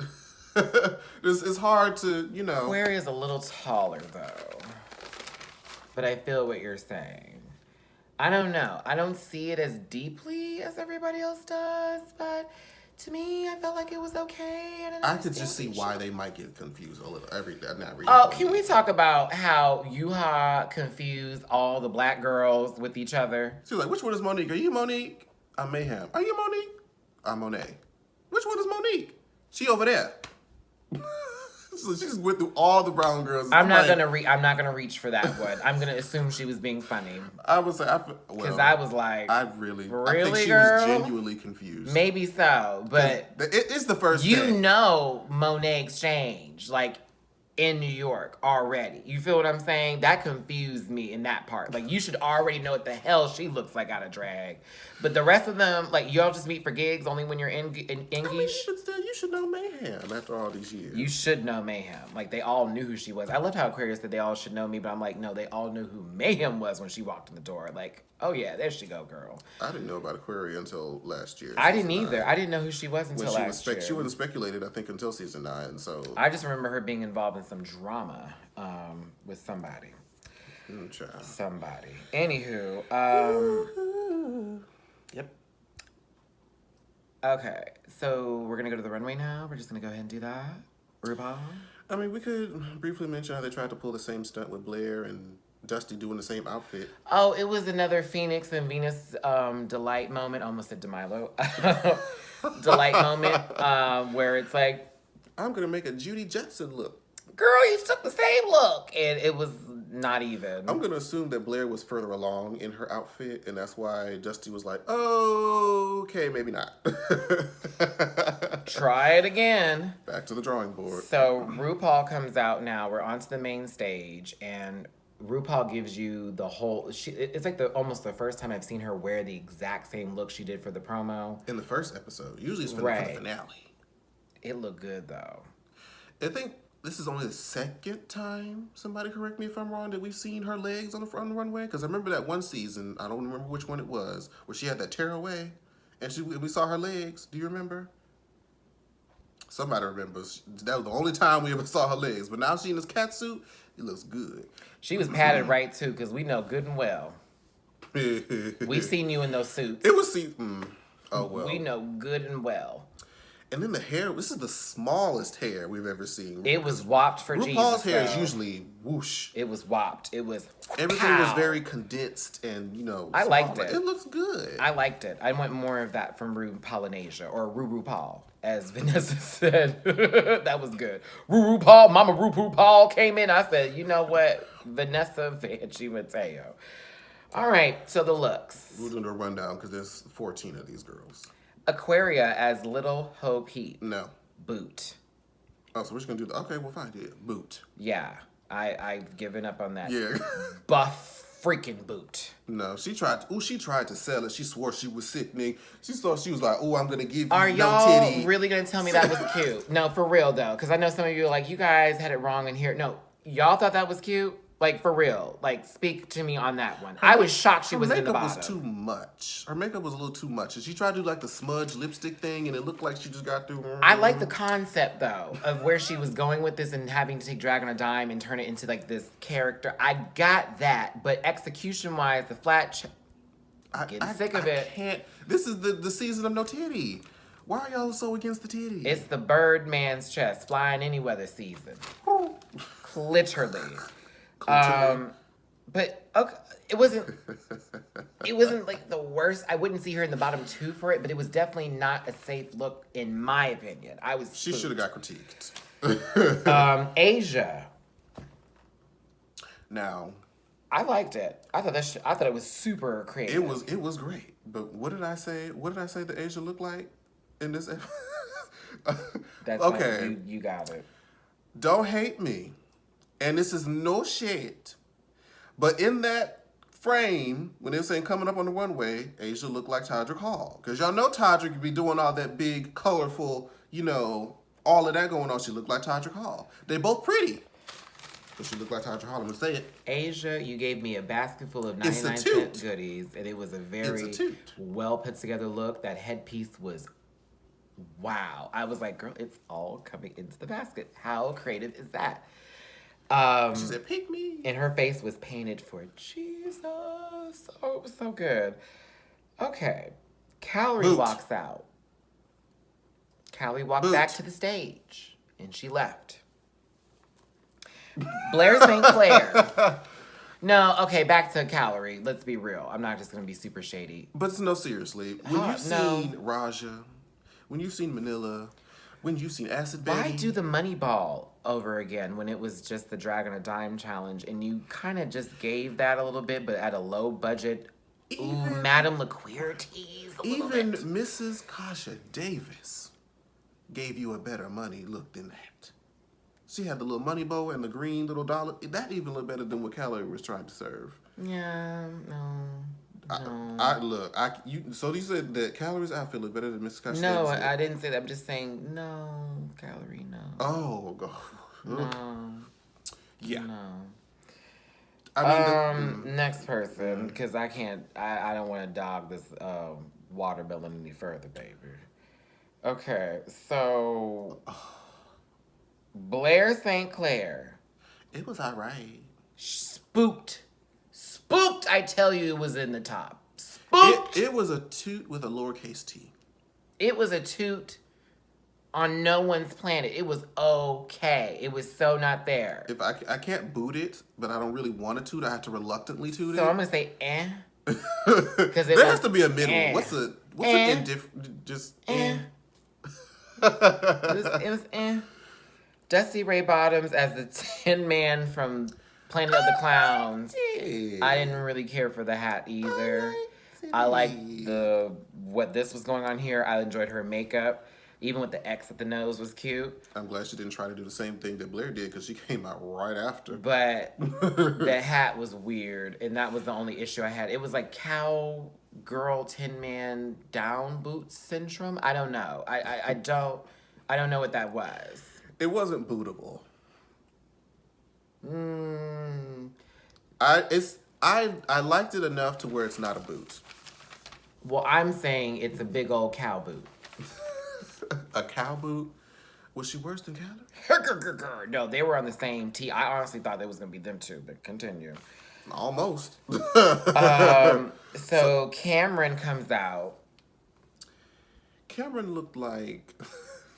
[SPEAKER 4] it's hard to, you know.
[SPEAKER 3] Aquaria's a little taller, though. But I feel what you're saying. I don't know. I don't see it as deeply as everybody else does, but... to me, I felt like it was okay.
[SPEAKER 4] I could just see why they might get confused a little.
[SPEAKER 3] Can we talk about how Yuha confused all the black girls with each other?
[SPEAKER 4] She was like, which one is Monique? Are you Monique? I'm Mayhem. Are you Monique? I'm Monet. Which one is Monique? She over there. So she just went through all the brown girls.
[SPEAKER 3] I'm not gonna reach for that one. I'm gonna assume she was being funny.
[SPEAKER 4] I would say
[SPEAKER 3] because I was like,
[SPEAKER 4] I think she
[SPEAKER 3] girl?
[SPEAKER 4] was genuinely confused.
[SPEAKER 3] Maybe so, but
[SPEAKER 4] it's the first.
[SPEAKER 3] You know, Monet Exchange, like in New York already. You feel what I'm saying? That confused me in that part. Like, you should already know what the hell she looks like out of drag. But the rest of them, like, y'all just meet for gigs only when you're in
[SPEAKER 4] I mean,
[SPEAKER 3] English.
[SPEAKER 4] but still, you should know Mayhem after all these years.
[SPEAKER 3] You should know Mayhem. Like, they all knew who she was. I loved how Aquarius said they all should know me, but I'm like, no, they all knew who Mayhem was when she walked in the door. Like, oh yeah, there she go, girl.
[SPEAKER 4] I didn't know about Aquaria until last year.
[SPEAKER 3] I didn't either. I didn't know who she was until
[SPEAKER 4] When
[SPEAKER 3] last year.
[SPEAKER 4] She wasn't speculated, I think, until season 9. So
[SPEAKER 3] I just remember her being involved in some drama with somebody.
[SPEAKER 4] child.
[SPEAKER 3] Somebody. Anywho,
[SPEAKER 4] Yep.
[SPEAKER 3] okay, so we're gonna go to the runway now. We're just gonna go ahead and do that. Rupaul.
[SPEAKER 4] I mean, we could briefly mention how they tried to pull the same stunt with Blair and Dusty doing the same outfit.
[SPEAKER 3] Oh, it was another Phoenix and Venus delight moment. Almost said DeMilo. Delight moment where it's like,
[SPEAKER 4] I'm gonna make a Judy Jetson look.
[SPEAKER 3] girl, you took the same look, and it was not even.
[SPEAKER 4] I'm gonna assume that Blair was further along in her outfit, and that's why Dusty was like, "Oh, okay, maybe not."
[SPEAKER 3] Try it again.
[SPEAKER 4] Back to the drawing board.
[SPEAKER 3] So RuPaul comes out now. We're onto the main stage, and RuPaul gives you the whole. It's like almost the first time I've seen her wear the exact same look she did for the promo.
[SPEAKER 4] In the first episode, usually it's for
[SPEAKER 3] Right.
[SPEAKER 4] the finale.
[SPEAKER 3] It looked good though.
[SPEAKER 4] I think this is only the second time, somebody correct me if I'm wrong, that we've seen her legs on the front runway. Because I remember that one season, I don't remember which one it was, where she had that tearaway, and we saw her legs. Do you remember? Somebody remembers. That was the only time we ever saw her legs. But now she's in this catsuit, it looks good.
[SPEAKER 3] She was padded right too, because we know good and well. We've seen you in those suits.
[SPEAKER 4] It was oh well.
[SPEAKER 3] We know good and well.
[SPEAKER 4] And then the hair, this is the smallest hair we've ever seen.
[SPEAKER 3] It was whopped for Jesus.
[SPEAKER 4] RuPaul's hair is
[SPEAKER 3] though.
[SPEAKER 4] usually whoosh.
[SPEAKER 3] It was whopped. It was
[SPEAKER 4] Everything was
[SPEAKER 3] pow.
[SPEAKER 4] very condensed and,
[SPEAKER 3] I liked
[SPEAKER 4] small.
[SPEAKER 3] it.
[SPEAKER 4] It looks good.
[SPEAKER 3] I liked it. I want more of that from RuPaulinasia, or RuPaul, as Vanessa said. That was good. RuPaul, Mama RuPaul came in. I said, you know what? Vanessa Vanchi Mateo. All right, so the looks.
[SPEAKER 4] We're doing a rundown because there's 14 of these girls.
[SPEAKER 3] Aquaria as Little Ho Peep.
[SPEAKER 4] No.
[SPEAKER 3] Boot.
[SPEAKER 4] Oh, so we're just going to do okay, well, fine. Yeah, boot.
[SPEAKER 3] Yeah, I've given up on that.
[SPEAKER 4] Yeah.
[SPEAKER 3] Buff freaking boot.
[SPEAKER 4] No, she tried to sell it. She swore she was sickening. She was like, oh, I'm going to give you
[SPEAKER 3] Are
[SPEAKER 4] no
[SPEAKER 3] y'all
[SPEAKER 4] titty.
[SPEAKER 3] really going to tell me that was cute? No, for real, though. Because I know some of you are like, you guys had it wrong in here. No, y'all thought that was cute? Like, for real. Like, speak to me on that one. I was shocked she was in the bottom.
[SPEAKER 4] Her makeup was too much. Her makeup was a little too much. And she tried to do, like, the smudge lipstick thing, and it looked like she just got through.
[SPEAKER 3] I like the concept, though, of where she was going with this and having to take Drag on a Dime and turn it into, like, this character. I got that. But execution-wise, the flat... Getting sick of it.
[SPEAKER 4] Can't. This is the season of no titty. Why are y'all so against the titty?
[SPEAKER 3] It's the Birdman's chest, flying any weather season. Literally. But okay, it wasn't like the worst. I wouldn't see her in the bottom 2 for it, but it was definitely not a safe look in my opinion.
[SPEAKER 4] She should have got critiqued.
[SPEAKER 3] Asia.
[SPEAKER 4] Now,
[SPEAKER 3] I liked it. I thought it was super creative.
[SPEAKER 4] it was great. But what did I say? What did I say that Asia looked like in this episode?
[SPEAKER 3] That's
[SPEAKER 4] okay.
[SPEAKER 3] Like, you got it.
[SPEAKER 4] Don't hate me. And this is no shade. But in that frame, when they were saying coming up on the runway, Asia looked like Todrick Hall. Because y'all know Todrick could be doing all that big, colorful, all of that going on. She looked like Todrick Hall. They both pretty. But she looked like Todrick Hall. I'm going to say it.
[SPEAKER 3] Asia, you gave me a basket full of 99-cent goodies. And it was a very well put together look. That headpiece was wow. I was like, girl, it's all coming into the basket. How creative is that?
[SPEAKER 4] She said, pick me.
[SPEAKER 3] And her face was painted for Jesus. Oh, it was so good. Okay. Calorie walks out. Callie walked back to the stage. And she left. Blair St. Clair. No, okay, back to Calorie. Let's be real. I'm not just going to be super shady.
[SPEAKER 4] But no, seriously. When you've seen Raja, when you've seen Manila, when you've seen Acid Baby.
[SPEAKER 3] Why do the money ball over again when it was just the Drag on a Dime challenge and you kind of just gave that a little bit but at a low budget? Madame LaQueer tease a little bit.
[SPEAKER 4] Mrs. Kasha Davis gave you a better money look than that. She had the little money bow and the green little dollar. That even looked better than what Calorie was trying to serve.
[SPEAKER 3] Yeah, no.
[SPEAKER 4] So you said that Calorie's outfit looked better than Mrs. Costello's?
[SPEAKER 3] No, I didn't say that. I'm just saying, no, Calorie, no.
[SPEAKER 4] Oh, God.
[SPEAKER 3] No.
[SPEAKER 4] Yeah.
[SPEAKER 3] No.
[SPEAKER 4] I mean,
[SPEAKER 3] next person, because I don't want to dog this watermelon any further, baby. Okay, so Blair St. Clair.
[SPEAKER 4] it was all right.
[SPEAKER 3] Spooked, I tell you, it was in the top. Spooked.
[SPEAKER 4] It was a toot with a lowercase t.
[SPEAKER 3] It was a toot on no one's planet. It was okay. It was so not there.
[SPEAKER 4] If I can't boot it, but I don't really want to toot, I have to reluctantly toot it.
[SPEAKER 3] So I'm gonna say because
[SPEAKER 4] there has to be a middle. What's an indifferent? Just
[SPEAKER 3] It was Dusty Ray Bottoms as the Tin Man from Planet of the Clowns. I didn't really care for the hat either. I liked what this was going on here. I enjoyed her makeup. Even with the X at the nose was cute.
[SPEAKER 4] I'm glad she didn't try to do the same thing that Blair did because she came out right after.
[SPEAKER 3] But the hat was weird, and that was the only issue I had. It was like cowgirl Tin Man down boots syndrome. I don't know. I don't know what that was.
[SPEAKER 4] It wasn't bootable. I liked it enough to where it's not a boot.
[SPEAKER 3] Well, I'm saying it's a big old cow boot.
[SPEAKER 4] A cow boot? Was she worse than Callie?
[SPEAKER 3] No, they were on the same tee. I honestly thought that was going to be them two, but continue.
[SPEAKER 4] Almost.
[SPEAKER 3] So Cameron comes out.
[SPEAKER 4] Cameron looked like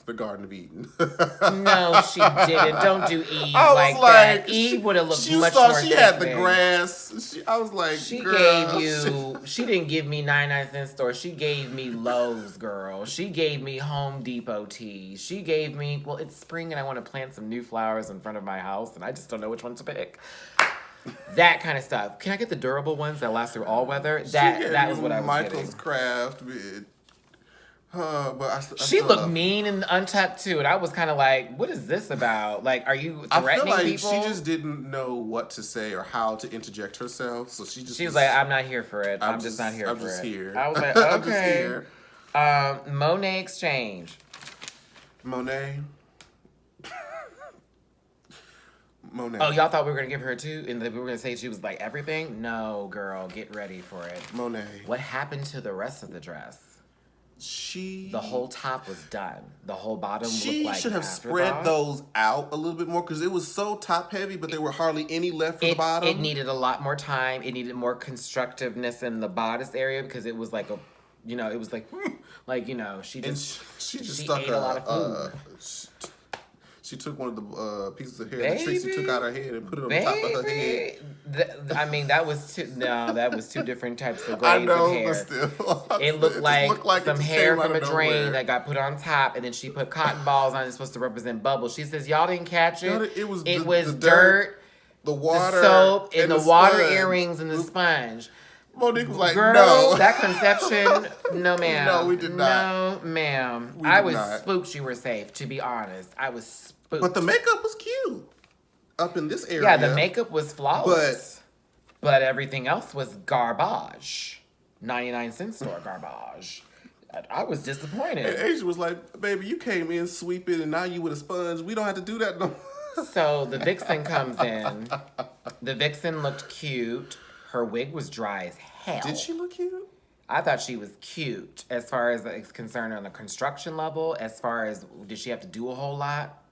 [SPEAKER 4] the Garden of Eden.
[SPEAKER 3] No, she didn't. Don't do Eve like that. Eve would have looked much more
[SPEAKER 4] She had the
[SPEAKER 3] sickening.
[SPEAKER 4] grass. I was like,
[SPEAKER 3] She
[SPEAKER 4] girl.
[SPEAKER 3] gave you. She didn't give me 99-cent store. She gave me Lowe's, girl. She gave me Home Depot teas. She gave me. Well, it's spring and I want to plant some new flowers in front of my house, and I just don't know which one to pick. That kind of stuff. Can I get the durable ones that last through all weather? That was what I was
[SPEAKER 4] Michael's
[SPEAKER 3] getting.
[SPEAKER 4] Craft.
[SPEAKER 3] She looked mean and untucked too, and I was kind of like, "What is this about? Like, are you threatening
[SPEAKER 4] I feel like
[SPEAKER 3] people?"
[SPEAKER 4] she just didn't know what to say or how to interject herself, so she was
[SPEAKER 3] like, "I'm not here for it. I'm just not here for it."
[SPEAKER 4] I'm just here.
[SPEAKER 3] I was like,
[SPEAKER 4] I'm just
[SPEAKER 3] "Okay."
[SPEAKER 4] here.
[SPEAKER 3] Monet Exchange.
[SPEAKER 4] Monet.
[SPEAKER 3] Oh, y'all thought we were gonna give her a 2, and that we were gonna say she was like everything? No, girl, get ready for it.
[SPEAKER 4] Monet.
[SPEAKER 3] What happened to the rest of the dress? The whole top was done. The whole bottom looked like
[SPEAKER 4] She should have
[SPEAKER 3] afterthought.
[SPEAKER 4] spread those out a little bit more because it was so top heavy, but there were hardly any left for the bottom.
[SPEAKER 3] It needed a lot more time. It needed more constructiveness in the bodice area because it was like it was like she just
[SPEAKER 4] stuck
[SPEAKER 3] ate a lot of food.
[SPEAKER 4] She took one of the pieces of hair that Tracy took out her head and put it on the top of her head.
[SPEAKER 3] That was two different types of grades of hair.
[SPEAKER 4] But still.
[SPEAKER 3] It looked like some
[SPEAKER 4] it
[SPEAKER 3] hair
[SPEAKER 4] came out
[SPEAKER 3] from a
[SPEAKER 4] of
[SPEAKER 3] drain
[SPEAKER 4] nowhere.
[SPEAKER 3] that got put on top, and then she put cotton balls on it supposed to represent bubbles. She says, y'all didn't catch it.
[SPEAKER 4] It was
[SPEAKER 3] the
[SPEAKER 4] dirt, the water,
[SPEAKER 3] the soap, and the water
[SPEAKER 4] sponge.
[SPEAKER 3] earrings and the sponge.
[SPEAKER 4] Monique was like,
[SPEAKER 3] Girl,
[SPEAKER 4] no.
[SPEAKER 3] that conception, no ma'am.
[SPEAKER 4] No, we did not.
[SPEAKER 3] No ma'am.
[SPEAKER 4] We
[SPEAKER 3] I
[SPEAKER 4] did
[SPEAKER 3] was
[SPEAKER 4] not.
[SPEAKER 3] spooked you were safe, to be honest. I was spooked.
[SPEAKER 4] But the makeup was cute up in this area.
[SPEAKER 3] Yeah, the makeup was flawless. But everything else was garbage. 99-cent store garbage. I was disappointed.
[SPEAKER 4] And Asia was like, baby, you came in sweeping and now you with a sponge. We don't have to do that no more.
[SPEAKER 3] So the vixen comes in. The vixen looked cute. Her wig was dry as hell.
[SPEAKER 4] Did she look cute?
[SPEAKER 3] I thought she was cute as far as it's concerned on the construction level. As far as did she have to do a whole lot?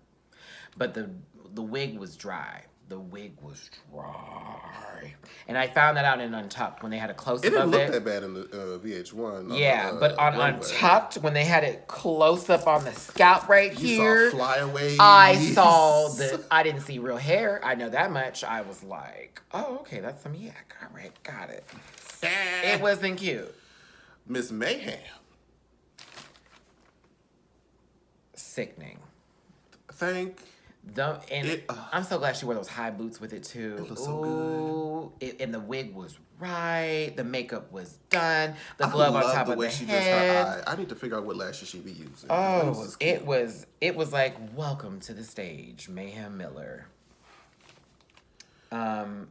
[SPEAKER 3] But the wig was dry. The wig was dry. And I found that out in Untucked when they had a close-up
[SPEAKER 4] It didn't
[SPEAKER 3] of
[SPEAKER 4] look
[SPEAKER 3] it.
[SPEAKER 4] that bad in the VH1.
[SPEAKER 3] Yeah, but on
[SPEAKER 4] runway.
[SPEAKER 3] Untucked, when they had it close-up on the scalp right here,
[SPEAKER 4] You saw flyaways.
[SPEAKER 3] I didn't see real hair. I know that much. I was like, oh, okay, that's some yak. All right, got it. It wasn't cute.
[SPEAKER 4] Miss Mayhem.
[SPEAKER 3] Sickening.
[SPEAKER 4] Thank
[SPEAKER 3] I'm so glad she wore those high boots with it too.
[SPEAKER 4] It looks so
[SPEAKER 3] good. And the wig was right. The makeup was done. The glove on top of the
[SPEAKER 4] she
[SPEAKER 3] head.
[SPEAKER 4] does her eye. I need to figure out what lashes she be using.
[SPEAKER 3] Oh, it was like, welcome to the stage, Mayhem Miller.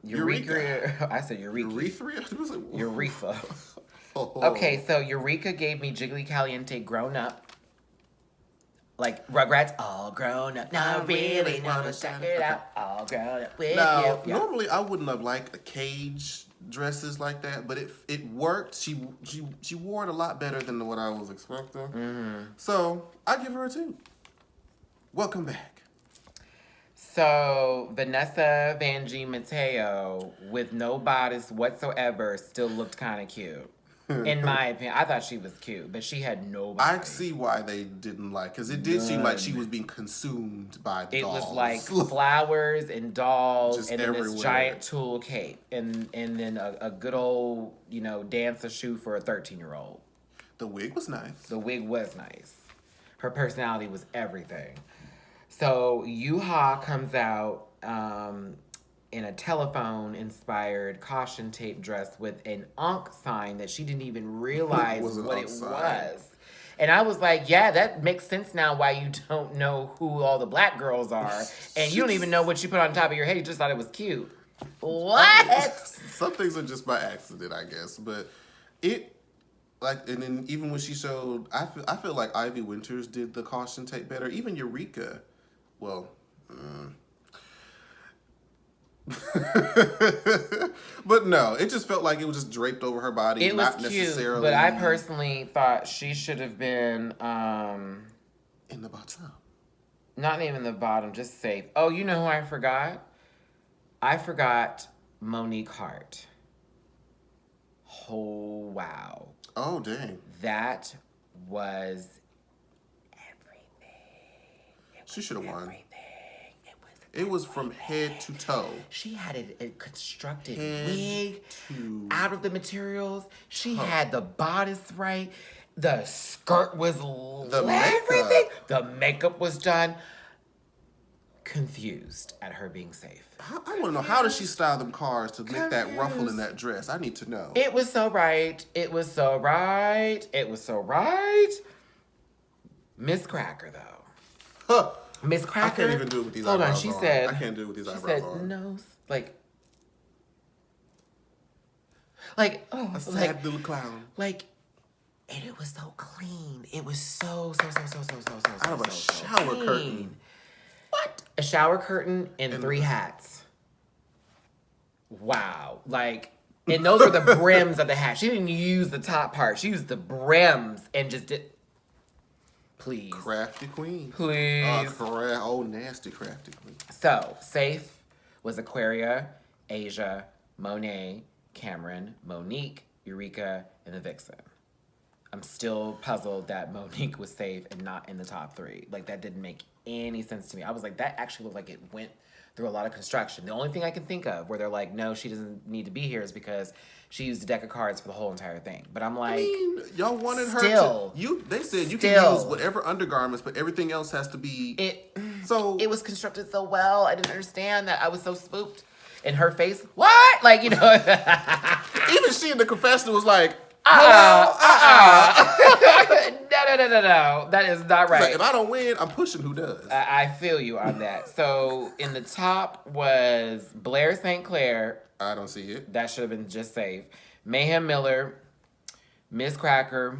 [SPEAKER 3] Eureka. I said Eureka. Eureka. Okay, so Eureka gave me Jiggly Caliente grown up. Like Rugrats, all grown up. Now I really wanna check it out. All grown up with
[SPEAKER 4] now,
[SPEAKER 3] you.
[SPEAKER 4] normally I wouldn't have liked a cage dresses like that, but it worked. She wore it a lot better than what I was expecting.
[SPEAKER 3] Mm-hmm.
[SPEAKER 4] So I give her a 2. Welcome back.
[SPEAKER 3] So Vanessa Vanjie Mateo with no bodice whatsoever still looked kind of cute. In my opinion, I thought she was cute, but she had no body.
[SPEAKER 4] I see why they didn't like, because it did seem like she was being consumed by dolls.
[SPEAKER 3] It was like flowers and dolls,
[SPEAKER 4] just
[SPEAKER 3] and then
[SPEAKER 4] everywhere.
[SPEAKER 3] this giant tulle cape, and then a good old dancer shoe for a 13-year-old.
[SPEAKER 4] The wig was nice.
[SPEAKER 3] The wig was nice. Her personality was everything. So Yuha comes out in a telephone-inspired caution tape dress with an Ankh sign that she didn't even realize what it was. And I was like, yeah, that makes sense now why you don't know who all the black girls are. And you don't even know what you put on top of your head. You just thought it was cute. What?
[SPEAKER 4] Some things are just by accident, I guess. But and then even when she showed, I feel like Ivy Winters did the caution tape better. Even Eureka. Well, but no, it just felt like it was just draped over her body.
[SPEAKER 3] It
[SPEAKER 4] not
[SPEAKER 3] was cute,
[SPEAKER 4] necessarily.
[SPEAKER 3] but I personally thought she should have been
[SPEAKER 4] in the bottom.
[SPEAKER 3] Not even the bottom, just safe. Oh, you know who I forgot? I forgot Monique Hart. Oh wow.
[SPEAKER 4] Oh dang.
[SPEAKER 3] That was everything.
[SPEAKER 4] She should have won. It was from head to toe.
[SPEAKER 3] She had a constructed wig out of the materials. She had the bodice right. The skirt was everything. The makeup was done. Confused at her being safe.
[SPEAKER 4] I want to know, how does she style them cars to make that ruffle in that dress? I need to know.
[SPEAKER 3] It was so right. It was so right. It was so right. Miss Cracker, though.
[SPEAKER 4] Huh.
[SPEAKER 3] Miss Cracker.
[SPEAKER 4] I can't even do it with these eyebrows on.
[SPEAKER 3] She said.
[SPEAKER 4] I can't do it with these eyebrows on.
[SPEAKER 3] She said, no,
[SPEAKER 4] a sad little clown.
[SPEAKER 3] And it was so clean. It was so
[SPEAKER 4] out of a shower curtain.
[SPEAKER 3] What? A shower curtain and 3 hats. Wow. And those are the brims of the hat. She didn't use the top part. She used the brims and just did. Please.
[SPEAKER 4] Crafty queen.
[SPEAKER 3] Please.
[SPEAKER 4] Nasty crafty queen.
[SPEAKER 3] So, safe was Aquaria, Asia, Monet, Cameron, Monique, Eureka, and the Vixen. I'm still puzzled that Monique was safe and not in the top 3. That didn't make any sense to me. I was like, that actually looked like it went through a lot of construction. The only thing I can think of where they're like, no, she doesn't need to be here is because she used a deck of cards for the whole entire thing. But I'm like,
[SPEAKER 4] y'all wanted her to. They said you can use whatever undergarments, but everything else has to be. It was
[SPEAKER 3] constructed so well. I didn't understand that. I was so spooked. And her face, what? Even
[SPEAKER 4] she in the confessional was like,
[SPEAKER 3] No. That is not right.
[SPEAKER 4] If I don't win, I'm pushing who does.
[SPEAKER 3] I feel you on that. So in the top was Blair St. Clair.
[SPEAKER 4] I don't see it.
[SPEAKER 3] That should have been just safe. Mayhem Miller, Miss Cracker,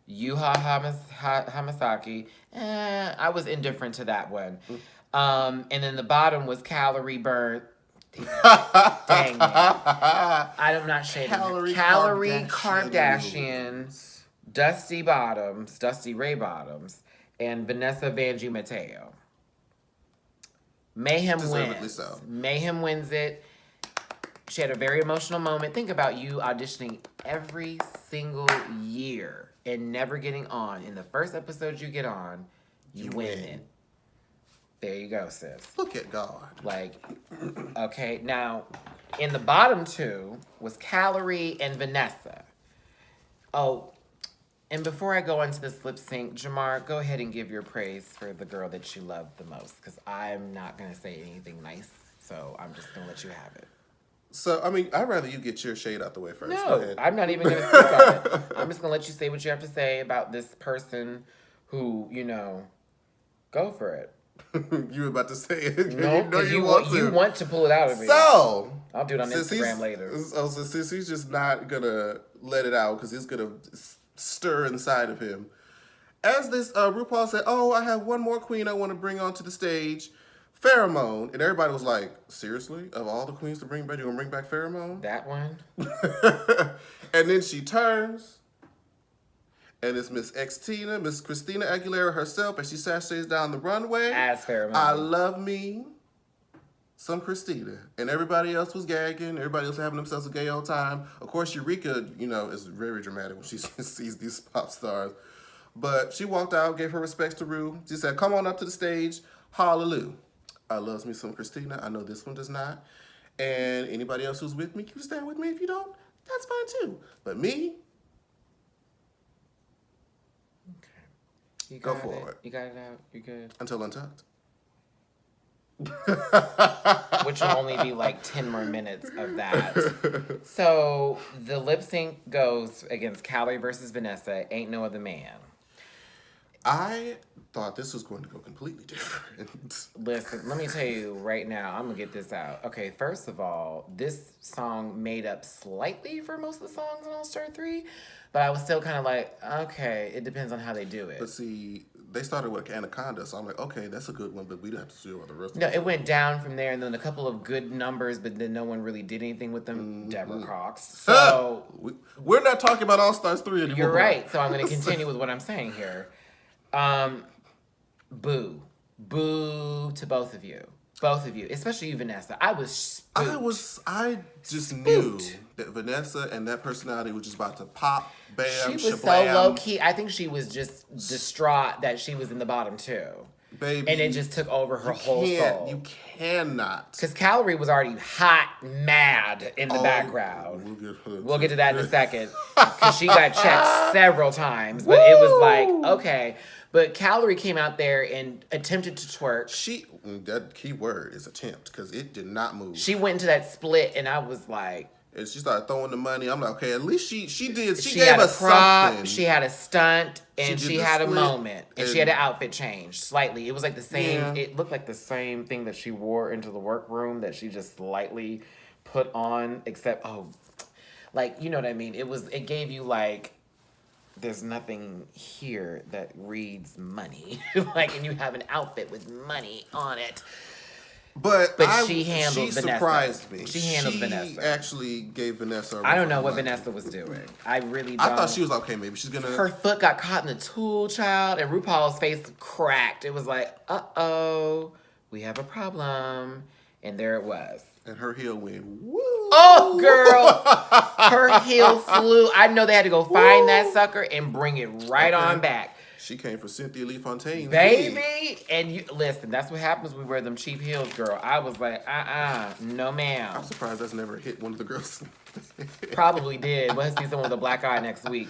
[SPEAKER 3] Yuha Hamasaki. I was indifferent to that one. And then the bottom was Calorie Burn. Dang it. I'm not shading Calorie Kardashian, Dusty Ray Bottoms, and Vanessa Vanjie Mateo. Mayhem wins.
[SPEAKER 4] So.
[SPEAKER 3] Mayhem wins it. She had a very emotional moment. Think about you auditioning every single year and never getting on. In the first episode you get on, you win it. There you go, sis.
[SPEAKER 4] Look at God.
[SPEAKER 3] Okay. Now, in the bottom 2 was Calorie and Vanessa. Oh, And before I go into this lip sync, Jamar, go ahead and give your praise for the girl that you love the most, because I'm not going to say anything nice, so I'm just going to let you have it.
[SPEAKER 4] So, I mean, I'd rather you get your shade out the way first. Go
[SPEAKER 3] No,
[SPEAKER 4] ahead.
[SPEAKER 3] I'm not even going to speak on it. I'm just going to let you say what you have to say about this person who, go for it.
[SPEAKER 4] You were about to say it.
[SPEAKER 3] No, because you want to pull it out of me.
[SPEAKER 4] So,
[SPEAKER 3] I'll do it on Instagram later.
[SPEAKER 4] So since he's just not going to let it out because it's going to stir inside of him. As this, RuPaul said, oh, I have one more queen I want to bring onto the stage. Pheromone. And everybody was like, seriously? Of all the queens to bring back, you going to bring back Pheromone?
[SPEAKER 3] That one?
[SPEAKER 4] And then she turns. And it's Miss Christina Aguilera herself, and she sashays down the runway.
[SPEAKER 3] As Pheromone.
[SPEAKER 4] I love me some Christina. And everybody else was gagging. Everybody else having themselves a gay old time. Of course, Eureka, is very dramatic when she sees these pop stars. But she walked out, gave her respects to Ru. She said, come on up to the stage. Hallelujah. I loves me some Christina. I know this one does not. And anybody else who's with me, you can stand with me. If you don't, that's fine too. But me,
[SPEAKER 3] you
[SPEAKER 4] go
[SPEAKER 3] got
[SPEAKER 4] for it.
[SPEAKER 3] You got it out. You're good.
[SPEAKER 4] Until Untucked.
[SPEAKER 3] Which will only be like 10 more minutes of that. So the lip sync goes against Calorie versus Vanessa. Ain't no other man.
[SPEAKER 4] I thought this was going to go completely different.
[SPEAKER 3] Listen, let me tell you right now, I'm going to get this out. Okay, first of all, this song made up slightly for most of the songs on All Star 3, but I was still kind of like, okay, it depends on how they do it.
[SPEAKER 4] But see, they started with Anaconda, so I'm like, okay, that's a good one, but we don't have to do all the rest of
[SPEAKER 3] No,
[SPEAKER 4] it.
[SPEAKER 3] it went down from there, and then a couple of good numbers, but then no one really did anything with them.
[SPEAKER 4] Mm-hmm.
[SPEAKER 3] Deborah Cox. So
[SPEAKER 4] we're not talking about All Stars 3 anymore.
[SPEAKER 3] you're right. So I'm going to continue with what I'm saying here. Boo. Boo to both of you. Both of you. Especially you, Vanessa. I just knew
[SPEAKER 4] that Vanessa and that personality was just about to pop, bam,
[SPEAKER 3] She was
[SPEAKER 4] shablam.
[SPEAKER 3] so low-key. I think she was just distraught that she was in the bottom two.
[SPEAKER 4] Baby.
[SPEAKER 3] And it just took over her whole soul.
[SPEAKER 4] You cannot.
[SPEAKER 3] Because Calorie was already hot, mad in the background. We'll get to that in a second. Because she got checked several times. But it was like, okay. But Calorie came out there and attempted to twerk.
[SPEAKER 4] That key word is attempt, because it did not move.
[SPEAKER 3] She went into that split, and I was like...
[SPEAKER 4] And she started throwing the money. I'm like, okay, at least she did. She
[SPEAKER 3] had
[SPEAKER 4] gave
[SPEAKER 3] a
[SPEAKER 4] us
[SPEAKER 3] prop,
[SPEAKER 4] something.
[SPEAKER 3] she had a stunt, and she had a
[SPEAKER 4] split,
[SPEAKER 3] moment. And she had an outfit change slightly. It was like the same, It looked like the same thing that she wore into the workroom that she just slightly put on, except, you know what I mean? It gave you like, there's nothing here that reads money. And you have an outfit with money on it.
[SPEAKER 4] But
[SPEAKER 3] she handled Vanessa.
[SPEAKER 4] Surprised me.
[SPEAKER 3] She handled Vanessa.
[SPEAKER 4] She actually gave Vanessa
[SPEAKER 3] I don't know what Vanessa was doing. I really don't.
[SPEAKER 4] I thought she was okay, maybe she's gonna...
[SPEAKER 3] Her foot got caught in the tool, child, and RuPaul's face cracked. It was like, uh-oh, we have a problem. And there it was.
[SPEAKER 4] And her heel went, woo!
[SPEAKER 3] Oh, girl! Her heel flew. I know they had to go find that sucker and bring it right on back.
[SPEAKER 4] She came for Cynthia Lee Fontaine's
[SPEAKER 3] baby,
[SPEAKER 4] wig.
[SPEAKER 3] And you listen, that's what happens when we wear them cheap heels, girl. I was like, no ma'am.
[SPEAKER 4] I'm surprised that's never hit one of the girls.
[SPEAKER 3] Probably did. We'll see someone with a black eye next week.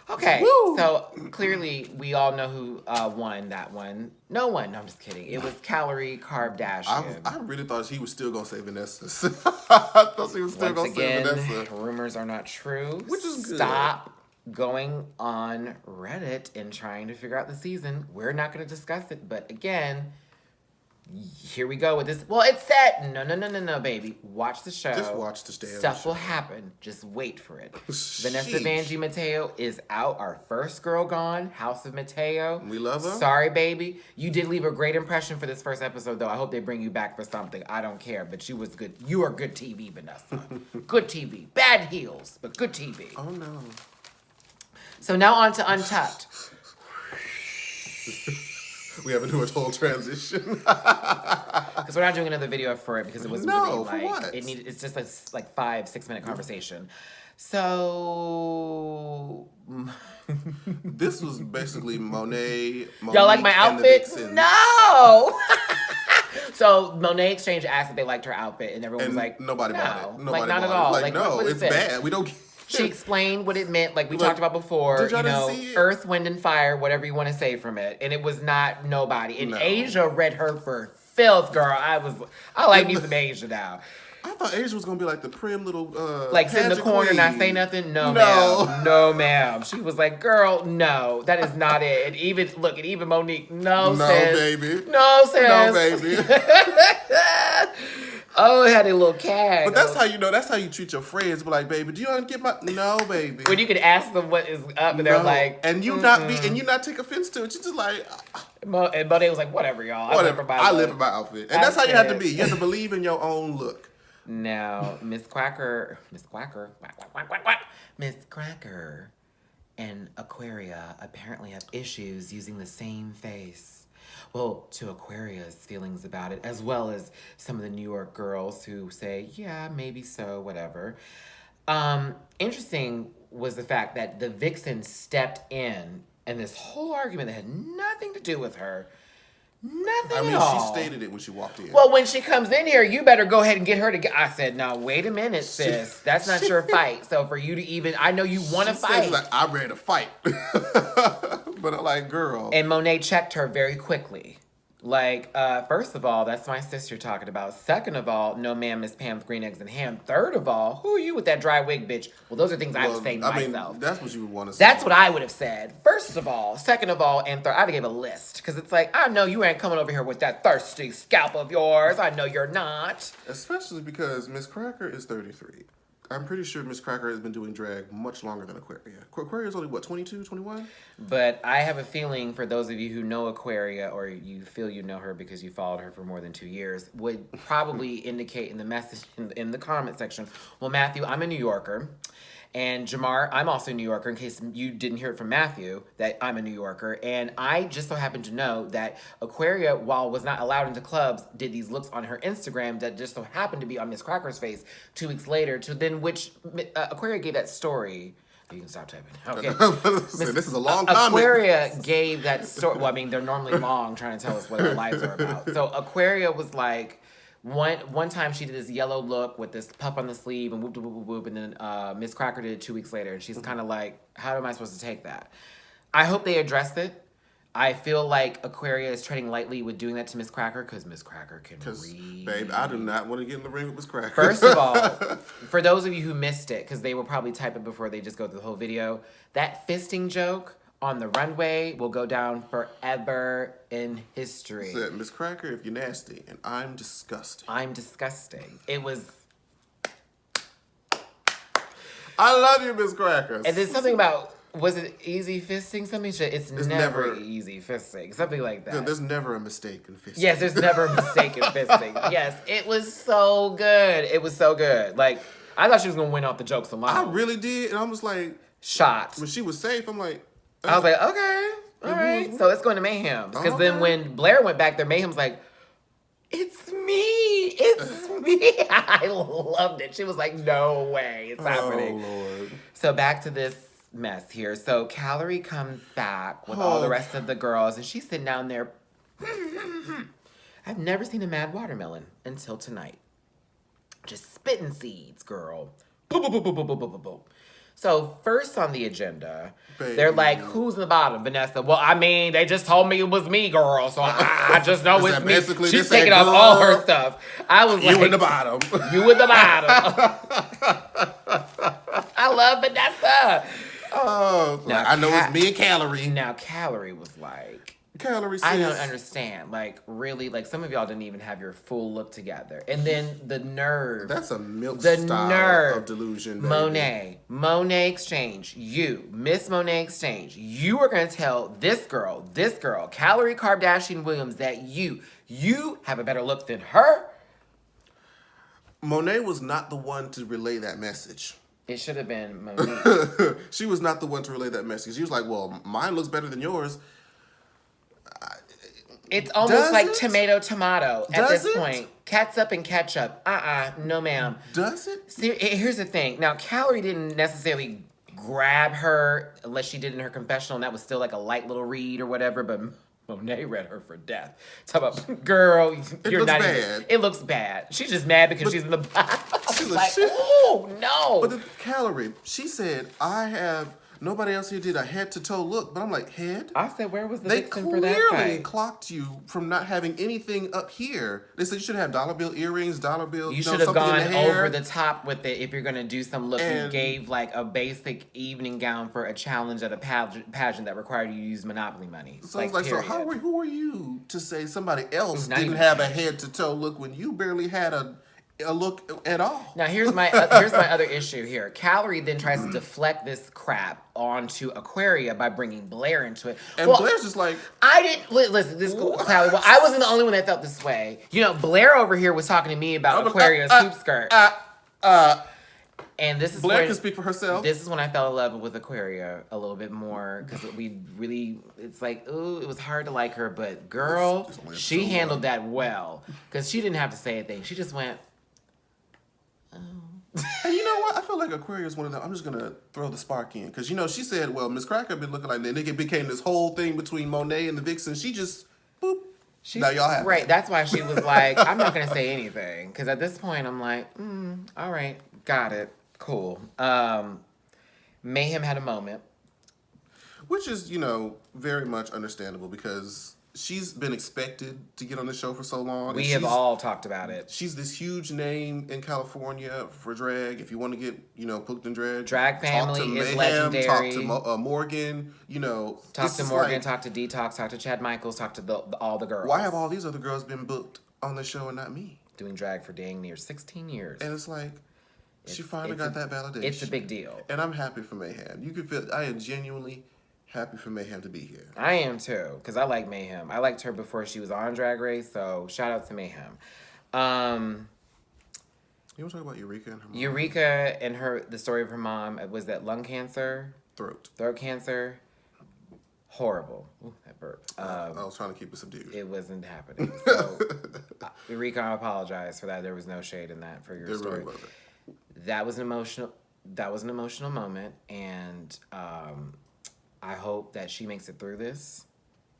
[SPEAKER 3] Okay, so clearly we all know who won that one. No one. No, I'm just kidding. It was Calorie Kardashian.
[SPEAKER 4] I really thought he was still going to say Vanessa. I thought he was still going to say Vanessa.
[SPEAKER 3] Rumors are not true.
[SPEAKER 4] Which is good.
[SPEAKER 3] Stop going on Reddit and trying to figure out the season. We're not going to discuss it, but again, here we go with this. Well, it's set. No, baby. Watch the show.
[SPEAKER 4] Just watch the damn
[SPEAKER 3] Stuff
[SPEAKER 4] show.
[SPEAKER 3] will happen. Just wait for it. Vanessa Vanjie Mateo is out. Our first girl gone. House of Mateo.
[SPEAKER 4] We love her.
[SPEAKER 3] Sorry, baby. You did leave a great impression for this first episode, though. I hope they bring you back for something. I don't care, but you was good. You are good TV, Vanessa. Good TV. Bad heels, but good TV.
[SPEAKER 4] Oh, no.
[SPEAKER 3] So now on to Untucked.
[SPEAKER 4] We have to do a total transition.
[SPEAKER 3] Because we're not doing another video for it because it was really
[SPEAKER 4] for what?
[SPEAKER 3] It's just a 5-6 minute conversation. So
[SPEAKER 4] This was basically Monet.
[SPEAKER 3] y'all like my outfit? No. So Monet Exchange asked if they liked her outfit, and everyone was like,
[SPEAKER 4] nobody
[SPEAKER 3] no.
[SPEAKER 4] bought it. Nobody
[SPEAKER 3] not
[SPEAKER 4] bought
[SPEAKER 3] at all.
[SPEAKER 4] Like, no,
[SPEAKER 3] what is
[SPEAKER 4] it's
[SPEAKER 3] this?
[SPEAKER 4] bad. We don't.
[SPEAKER 3] She explained what it meant, like we
[SPEAKER 4] Like,
[SPEAKER 3] talked about before.
[SPEAKER 4] did y'all
[SPEAKER 3] You know,
[SPEAKER 4] see it?
[SPEAKER 3] earth, wind, and fire, whatever you want to say from it. And it was not nobody. And
[SPEAKER 4] No.
[SPEAKER 3] Asia read her for filth, girl. I like me some Asia now.
[SPEAKER 4] I thought Asia was gonna be like the prim little
[SPEAKER 3] Like sit in the
[SPEAKER 4] pageant
[SPEAKER 3] corner, not
[SPEAKER 4] queen.
[SPEAKER 3] say nothing. No,
[SPEAKER 4] No.
[SPEAKER 3] ma'am. No, ma'am. She was like, "Girl, no, that is not it." And even Monique, no,
[SPEAKER 4] No,
[SPEAKER 3] sis.
[SPEAKER 4] baby.
[SPEAKER 3] No, sis.
[SPEAKER 4] No, baby.
[SPEAKER 3] Oh, it had a little cat.
[SPEAKER 4] But that's how you know. That's how you treat your friends. Be like, baby, do you want to get my? No, baby.
[SPEAKER 3] when you can ask them what is up, and they're
[SPEAKER 4] No.
[SPEAKER 3] like,
[SPEAKER 4] and you not take offense to it. You just like,
[SPEAKER 3] and Monet was like, "Whatever, y'all.
[SPEAKER 4] whatever. I live
[SPEAKER 3] look."
[SPEAKER 4] for my outfit, and that's how you have to
[SPEAKER 3] said-
[SPEAKER 4] be. You have to believe in your own look.
[SPEAKER 3] Now, Miss Cracker, quack, quack, quack, quack. Miss Cracker and Aquaria apparently have issues using the same face. Well, to Aquaria's feelings about it, as well as some of the New York girls who say, yeah, maybe so, whatever. Interesting was the fact that the vixen stepped in this whole argument that had nothing to do with her. Nothing
[SPEAKER 4] I mean,
[SPEAKER 3] at all.
[SPEAKER 4] she stated it when she walked in.
[SPEAKER 3] Well, when she comes in here, you better go ahead and get her to. I said, "No, wait a minute, sis. That's not your fight. So for you to even, I know you want to
[SPEAKER 4] She said,
[SPEAKER 3] fight."
[SPEAKER 4] like, I'm ready to fight. But I'm like, girl.
[SPEAKER 3] And Monet checked her very quickly. Like, first of all, that's my sister talking about. Second of all, no ma'am, Miss Pam's green eggs and ham. Third of all, who are you with that dry wig, bitch? Well, those are things I would say to myself.
[SPEAKER 4] That's what you would want to say.
[SPEAKER 3] That's what I would have said. First of all, second of all, and third, I'd have gave a list. Because it's like, I know you ain't coming over here with that thirsty scalp of yours. I know you're not.
[SPEAKER 4] Especially because Miss Cracker is 33. I'm pretty sure Miss Cracker has been doing drag much longer than Aquaria. Aquaria's only, what, 22, 21?
[SPEAKER 3] But I have a feeling for those of you who know Aquaria, or you feel you know her because you followed her for more than 2 years, would probably indicate in the message in the comment section, well, Matthew, I'm a New Yorker. And Jamar, I'm also a New Yorker, in case you didn't hear it from Matthew, that I'm a New Yorker. And I just so happen to know that Aquaria, while was not allowed into clubs, did these looks on her Instagram that just so happened to be on Miss Cracker's face 2 weeks later, to then which Aquaria gave that story. You can stop typing. Okay.
[SPEAKER 4] This is a long comment.
[SPEAKER 3] Aquaria gave that story. Well, I mean, they're normally long, trying to tell us what our lives are about. So Aquaria was like, one time she did this yellow look with this puff on the sleeve and whoop, whoop, whoop, whoop, and then Miss Cracker did it 2 weeks later, and she's kind of like, how am I supposed to take that? I hope they addressed it. I feel like Aquaria is treading lightly with doing that to Miss Cracker because Miss Cracker can read.
[SPEAKER 4] Babe, I do not want to get in the ring with Miss Cracker.
[SPEAKER 3] First of all, for those of you who missed it, because they will probably type it before they just go through the whole video, that fisting joke on the runway will go down forever in history.
[SPEAKER 4] Said, Miss Cracker, if you're nasty, and I'm disgusting.
[SPEAKER 3] I'm disgusting. It was...
[SPEAKER 4] I love you, Miss Cracker.
[SPEAKER 3] And then something about, was it easy fisting? Something shit. It's never
[SPEAKER 4] never-
[SPEAKER 3] easy fisting. Something like that.
[SPEAKER 4] There's never a mistake in fisting.
[SPEAKER 3] Yes, there's never a mistake in fisting. Yes, it was so good. It was so good. Like, I thought she was going to win off the jokes alone.
[SPEAKER 4] I really did, and I was like,
[SPEAKER 3] Shot.
[SPEAKER 4] when she was safe, I'm like,
[SPEAKER 3] I was like, okay, all right. So it's going to Mayhem. Because then
[SPEAKER 4] Okay.
[SPEAKER 3] when Blair went back there, Mayhem's like, it's me. It's me. I loved it. She was like, no way. It's happening.
[SPEAKER 4] oh, Lord.
[SPEAKER 3] So back to this mess here. So Calorie comes back with all the rest of the girls, and she's sitting down there. I've never seen a mad watermelon until tonight. Just spitting seeds, girl. Boop, boop, boop, boop, boop, boop, boop, boop. So first on the agenda, they're like, who's in the bottom? Vanessa. Well, I mean, they just told me it was me, girl. So I just know it's me.
[SPEAKER 4] basically
[SPEAKER 3] She's
[SPEAKER 4] they said,
[SPEAKER 3] taking off all her
[SPEAKER 4] "Girl,
[SPEAKER 3] stuff. I was like,
[SPEAKER 4] You in the bottom.
[SPEAKER 3] you in the bottom. I love Vanessa.
[SPEAKER 4] Oh,
[SPEAKER 3] Now,
[SPEAKER 4] I know it's me and Calorie.
[SPEAKER 3] Now, Calorie was like,
[SPEAKER 4] Calorie says,
[SPEAKER 3] I don't understand. Like, really, like, some of y'all didn't even have your full look together. And then the nerve.
[SPEAKER 4] That's a milk
[SPEAKER 3] The
[SPEAKER 4] style
[SPEAKER 3] nerve.
[SPEAKER 4] of delusion, baby.
[SPEAKER 3] Monet Exchange, you, Miss Monet Exchange, you are going to tell this girl, Calorie Kardashian Williams, that you have a better look than her?
[SPEAKER 4] Monet was not the one to relay that message.
[SPEAKER 3] It should have been Monique.
[SPEAKER 4] She was not the one to relay that message. She was like, well, mine looks better than yours.
[SPEAKER 3] It's almost
[SPEAKER 4] Does
[SPEAKER 3] like
[SPEAKER 4] it?
[SPEAKER 3] tomato at
[SPEAKER 4] Does
[SPEAKER 3] this
[SPEAKER 4] it?
[SPEAKER 3] point. Catsup and ketchup. No ma'am.
[SPEAKER 4] Does it?
[SPEAKER 3] See, here's the thing. Now, Calorie didn't necessarily grab her unless she did in her confessional, and that was still like a light little read or whatever, but Monet read her for death. Talk about, girl, you're
[SPEAKER 4] looks
[SPEAKER 3] not
[SPEAKER 4] bad.
[SPEAKER 3] It looks bad. She's just mad because she's in the bottom.
[SPEAKER 4] She's
[SPEAKER 3] like,
[SPEAKER 4] shit.
[SPEAKER 3] oh, no.
[SPEAKER 4] But the calorie, she said, nobody else here did a head-to-toe look. But I'm like, head?
[SPEAKER 3] I said, where was the
[SPEAKER 4] They
[SPEAKER 3] vixen for that
[SPEAKER 4] clearly
[SPEAKER 3] fight?
[SPEAKER 4] clocked you from not having anything up here. They said you should have dollar bill earrings, dollar bill.
[SPEAKER 3] You
[SPEAKER 4] know,
[SPEAKER 3] should have
[SPEAKER 4] something in
[SPEAKER 3] gone
[SPEAKER 4] the hair.
[SPEAKER 3] over the top with it if you're going to do some look. You
[SPEAKER 4] And-
[SPEAKER 3] gave like a basic evening gown for a challenge at a pageant that required you to use Monopoly money.
[SPEAKER 4] So I was like,
[SPEAKER 3] period.
[SPEAKER 4] so who are you to say somebody else
[SPEAKER 3] Not
[SPEAKER 4] didn't
[SPEAKER 3] even-
[SPEAKER 4] have a head-to-toe look when you barely had a look at all?
[SPEAKER 3] Now here's my other issue here. Calorie then tries to deflect this crap onto Aquaria by bringing Blair into it.
[SPEAKER 4] And Blair's just like,
[SPEAKER 3] I didn't listen. This Calorie. Well, I wasn't the only one that felt this way. You know, Blair over here was talking to me about Aquaria's hoop skirt. And this is
[SPEAKER 4] Blair
[SPEAKER 3] when,
[SPEAKER 4] can speak for herself.
[SPEAKER 3] This is when I fell in love with Aquaria a little bit more because it's like, ooh, it was hard to like her, but girl,
[SPEAKER 4] It's only
[SPEAKER 3] she
[SPEAKER 4] so
[SPEAKER 3] handled that well because she didn't have to say anything. She just went.
[SPEAKER 4] And you know what? I feel like Aquaria is one of them. I'm just gonna throw the spark in because she said, "Well, Miss Cracker been looking like that." Then it became this whole thing between Monet and the Vixen. She just boop. Now y'all have
[SPEAKER 3] Right.
[SPEAKER 4] it.
[SPEAKER 3] That's why she was like, I'm not gonna say anything because at this point I'm like, all right, got it, cool. Mayhem had a moment.
[SPEAKER 4] Which is very much understandable because she's been expected to get on the show for so long.
[SPEAKER 3] We have all talked about it.
[SPEAKER 4] She's this huge name in California for drag. If you want to get, booked in drag.
[SPEAKER 3] Drag family
[SPEAKER 4] talk to
[SPEAKER 3] is
[SPEAKER 4] Mayhem,
[SPEAKER 3] legendary.
[SPEAKER 4] Talk to Morgan,
[SPEAKER 3] Talk to Morgan, talk to Detox, talk to Chad Michaels, talk to all the girls.
[SPEAKER 4] Why have all these other girls been booked on the show and not me?
[SPEAKER 3] Doing drag for dang near 16 years.
[SPEAKER 4] And it's like, she finally got that validation.
[SPEAKER 3] It's a big deal.
[SPEAKER 4] And I'm happy for Mayhem. You can feel, I am genuinely happy for Mayhem to be here.
[SPEAKER 3] I am too, because I like Mayhem. I liked her before she was on Drag Race, so shout out to Mayhem.
[SPEAKER 4] You want to talk about Eureka and her mom?
[SPEAKER 3] Eureka and the story of her mom, was that lung cancer? Throat cancer. Horrible. Ooh, that burp.
[SPEAKER 4] I was trying to keep it subdued.
[SPEAKER 3] It wasn't happening. So, Eureka, I apologize for that. There was no shade in that for your
[SPEAKER 4] There
[SPEAKER 3] story.
[SPEAKER 4] really wasn't.
[SPEAKER 3] That was an emotional moment, and I hope that she makes it through this,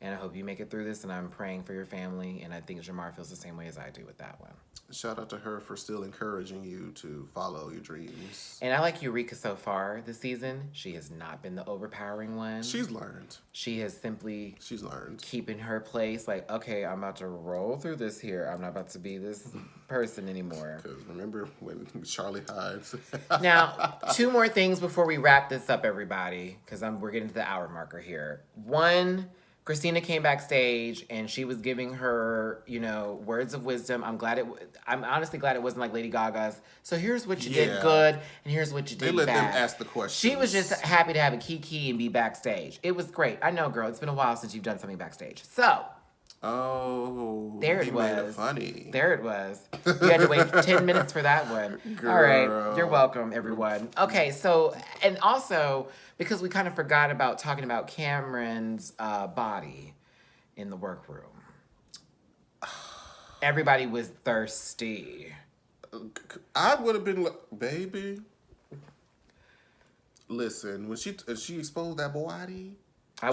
[SPEAKER 3] and I hope you make it through this, and I'm praying for your family, and I think Jamar feels the same way as I do with that one.
[SPEAKER 4] Shout out to her for still encouraging you to follow your dreams.
[SPEAKER 3] And I like Eureka so far this season. She has not been the overpowering one.
[SPEAKER 4] She's learned.
[SPEAKER 3] She has simply
[SPEAKER 4] She's learned.
[SPEAKER 3] keeping her place. Like, okay, I'm about to roll through this here. I'm not about to be this person anymore.
[SPEAKER 4] Because remember when Charlie hides?
[SPEAKER 3] Now, 2 more things before we wrap this up, everybody, because we're getting to the hour marker here. One, Christina came backstage and she was giving her, words of wisdom. I'm honestly glad it wasn't like Lady Gaga's. So here's what you did good, and here's what you did bad.
[SPEAKER 4] They let them ask the questions.
[SPEAKER 3] She was just happy to have a kiki and be backstage. It was great. I know, girl. It's been a while since you've done something backstage. So.
[SPEAKER 4] Oh,
[SPEAKER 3] There it
[SPEAKER 4] he
[SPEAKER 3] was.
[SPEAKER 4] made it funny.
[SPEAKER 3] There it was. You had to wait 10 minutes for that one.
[SPEAKER 4] Girl.
[SPEAKER 3] All right. You're welcome, everyone. Okay, so, and also, because we kind of forgot about talking about Cameron's body in the workroom. Everybody was thirsty.
[SPEAKER 4] I would have been like, baby. Listen, when she exposed that body,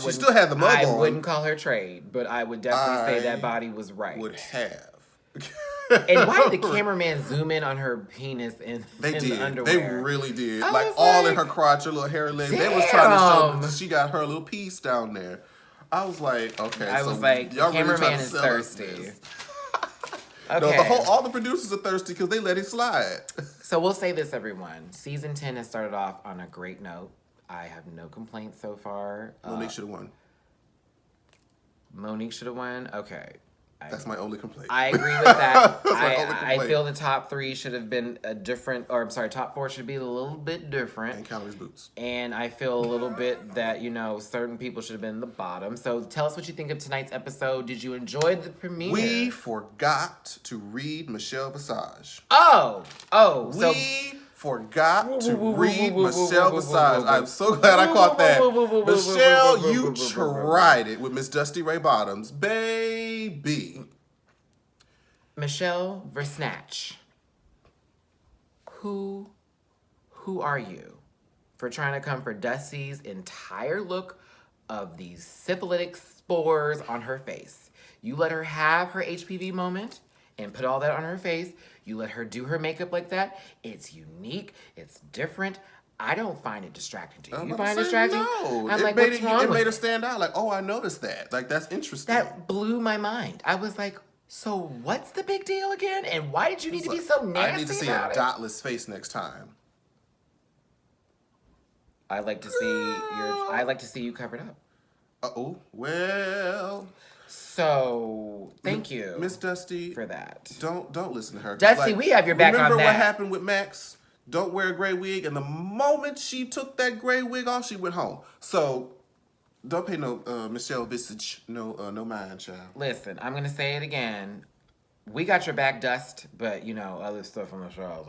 [SPEAKER 4] she still had the mug on.
[SPEAKER 3] I wouldn't call her trade, but I would definitely say that body was right.
[SPEAKER 4] Would have.
[SPEAKER 3] And why did the cameraman zoom in on her penis in the underwear?
[SPEAKER 4] They really did.
[SPEAKER 3] I
[SPEAKER 4] Like
[SPEAKER 3] was
[SPEAKER 4] all
[SPEAKER 3] like,
[SPEAKER 4] in her crotch, her little hairy legs.
[SPEAKER 3] damn.
[SPEAKER 4] They was trying to show that she got her little piece down there. I was like, okay.
[SPEAKER 3] I
[SPEAKER 4] so
[SPEAKER 3] was like, the
[SPEAKER 4] y'all really trying
[SPEAKER 3] cameraman
[SPEAKER 4] to
[SPEAKER 3] is
[SPEAKER 4] sell us
[SPEAKER 3] thirsty.
[SPEAKER 4] this.
[SPEAKER 3] Okay.
[SPEAKER 4] No, all the producers are thirsty because they let it slide.
[SPEAKER 3] So we'll say this, everyone. Season 10 has started off on a great note. I have no complaints so far.
[SPEAKER 4] Monique should have won.
[SPEAKER 3] Monique should have won? Okay.
[SPEAKER 4] That's my only complaint.
[SPEAKER 3] I agree with that.
[SPEAKER 4] That's my only
[SPEAKER 3] I
[SPEAKER 4] complaint.
[SPEAKER 3] feel the top 3 should have been top 4 should be a little bit different.
[SPEAKER 4] And Calories boots.
[SPEAKER 3] And I feel a little bit that, certain people should have been the bottom. So tell us what you think of tonight's episode. Did you enjoy the premiere?
[SPEAKER 4] We forgot to read Michelle Visage.
[SPEAKER 3] So
[SPEAKER 4] We forgot to read Michelle Visage. I'm so glad I caught that. Michelle, you tried it with Miss Dusty Ray Bottoms. Baby.
[SPEAKER 3] Michelle Versnatch. Who are you for trying to come for Dusty's entire look of these syphilitic spores on her face? You let her have her HPV moment, and put all that on her face. You let her do her makeup like that. It's unique. It's different. I don't find it distracting to you. You find it distracting?
[SPEAKER 4] No.
[SPEAKER 3] I'm
[SPEAKER 4] it
[SPEAKER 3] like,
[SPEAKER 4] made
[SPEAKER 3] what's wrong
[SPEAKER 4] it
[SPEAKER 3] with
[SPEAKER 4] made her
[SPEAKER 3] it?
[SPEAKER 4] stand out. Like, oh, I noticed that. Like, that's interesting.
[SPEAKER 3] That blew my mind. I was like, so what's the big deal again? And why did you need to be so nasty
[SPEAKER 4] I need to see
[SPEAKER 3] about
[SPEAKER 4] a
[SPEAKER 3] it?
[SPEAKER 4] dotless face next time.
[SPEAKER 3] I like to see you covered up.
[SPEAKER 4] Oh, well.
[SPEAKER 3] So thank you,
[SPEAKER 4] Miss Dusty,
[SPEAKER 3] for that.
[SPEAKER 4] Don't listen to her.
[SPEAKER 3] Dusty, we have your back on
[SPEAKER 4] remember
[SPEAKER 3] that.
[SPEAKER 4] what happened with Max? Don't wear a gray wig. And the moment she took that gray wig off, she went home. So don't pay no Michelle Visage no mind, child.
[SPEAKER 3] Listen, I'm gonna say it again. We got your back, Dust, but you know other stuff on the show.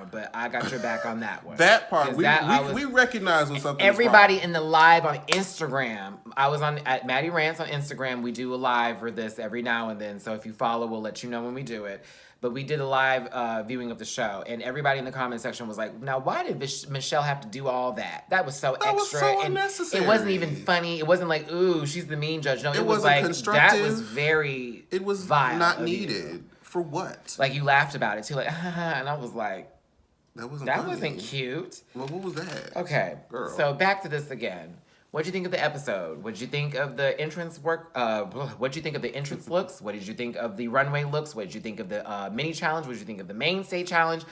[SPEAKER 3] But I got your back on that one.
[SPEAKER 4] That part,
[SPEAKER 3] 'Cause
[SPEAKER 4] we recognize when something
[SPEAKER 3] everybody
[SPEAKER 4] is wrong.
[SPEAKER 3] in the live on Instagram. I was at Matty Rants on Instagram. We do a live for this every now and then. So if you follow, we'll let you know when we do it. But we did a live viewing of the show, and everybody in the comment section was like, "Now, why did Michelle have to do all that? That was so extra.
[SPEAKER 4] was so
[SPEAKER 3] and
[SPEAKER 4] unnecessary.
[SPEAKER 3] It wasn't even funny. It wasn't like, ooh, she's the mean judge. No, it was
[SPEAKER 4] wasn't
[SPEAKER 3] like
[SPEAKER 4] constructive.
[SPEAKER 3] that was very
[SPEAKER 4] It was
[SPEAKER 3] vile
[SPEAKER 4] not
[SPEAKER 3] of you.
[SPEAKER 4] needed. For what?
[SPEAKER 3] Like you laughed about it too, like, and I was like,
[SPEAKER 4] That wasn't
[SPEAKER 3] that
[SPEAKER 4] funny.
[SPEAKER 3] wasn't cute.
[SPEAKER 4] Well, what was that?
[SPEAKER 3] Okay,
[SPEAKER 4] Girl.
[SPEAKER 3] so back to this again. What'd you think of the episode? What'd you think of the entrance work? What'd you think of the entrance looks? What did you think of the runway looks? What did you think of the mini challenge? What did you think of the mainstay challenge?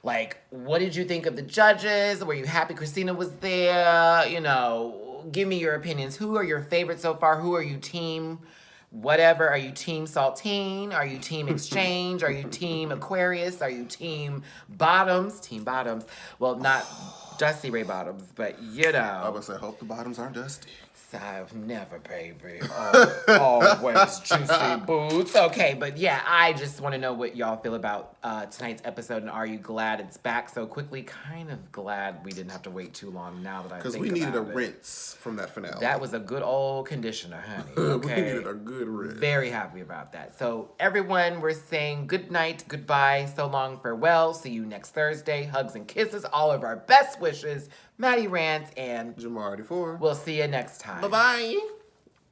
[SPEAKER 3] Like, what did you think of the judges? Were you happy Christina was there? You know, give me your opinions. Who are your favorites so far? Who are you team? Whatever. Are you team Saltine? Are you team Exchange? Are you team Aquarius? Are you team Bottoms? Team Bottoms. Well, not Dusty Ray Bottoms, but you know.
[SPEAKER 4] I was say, hope the bottoms aren't dusty.
[SPEAKER 3] I've never, baby. Always juicy boots. Okay, but yeah, I just want to know what y'all feel about tonight's episode, and are you glad it's back so quickly? Kind of glad we didn't have to wait too long now that I think about it.
[SPEAKER 4] Because we needed a rinse from that finale.
[SPEAKER 3] That was a good old conditioner, honey. Okay.
[SPEAKER 4] We needed a good rinse.
[SPEAKER 3] Very happy about that. So everyone, we're saying good night, goodbye, so long, farewell. See you next Thursday. Hugs and kisses. All of our best wishes. Matty Rants and
[SPEAKER 4] Jamar 84.
[SPEAKER 3] we'll see you next time.
[SPEAKER 4] Bye-bye.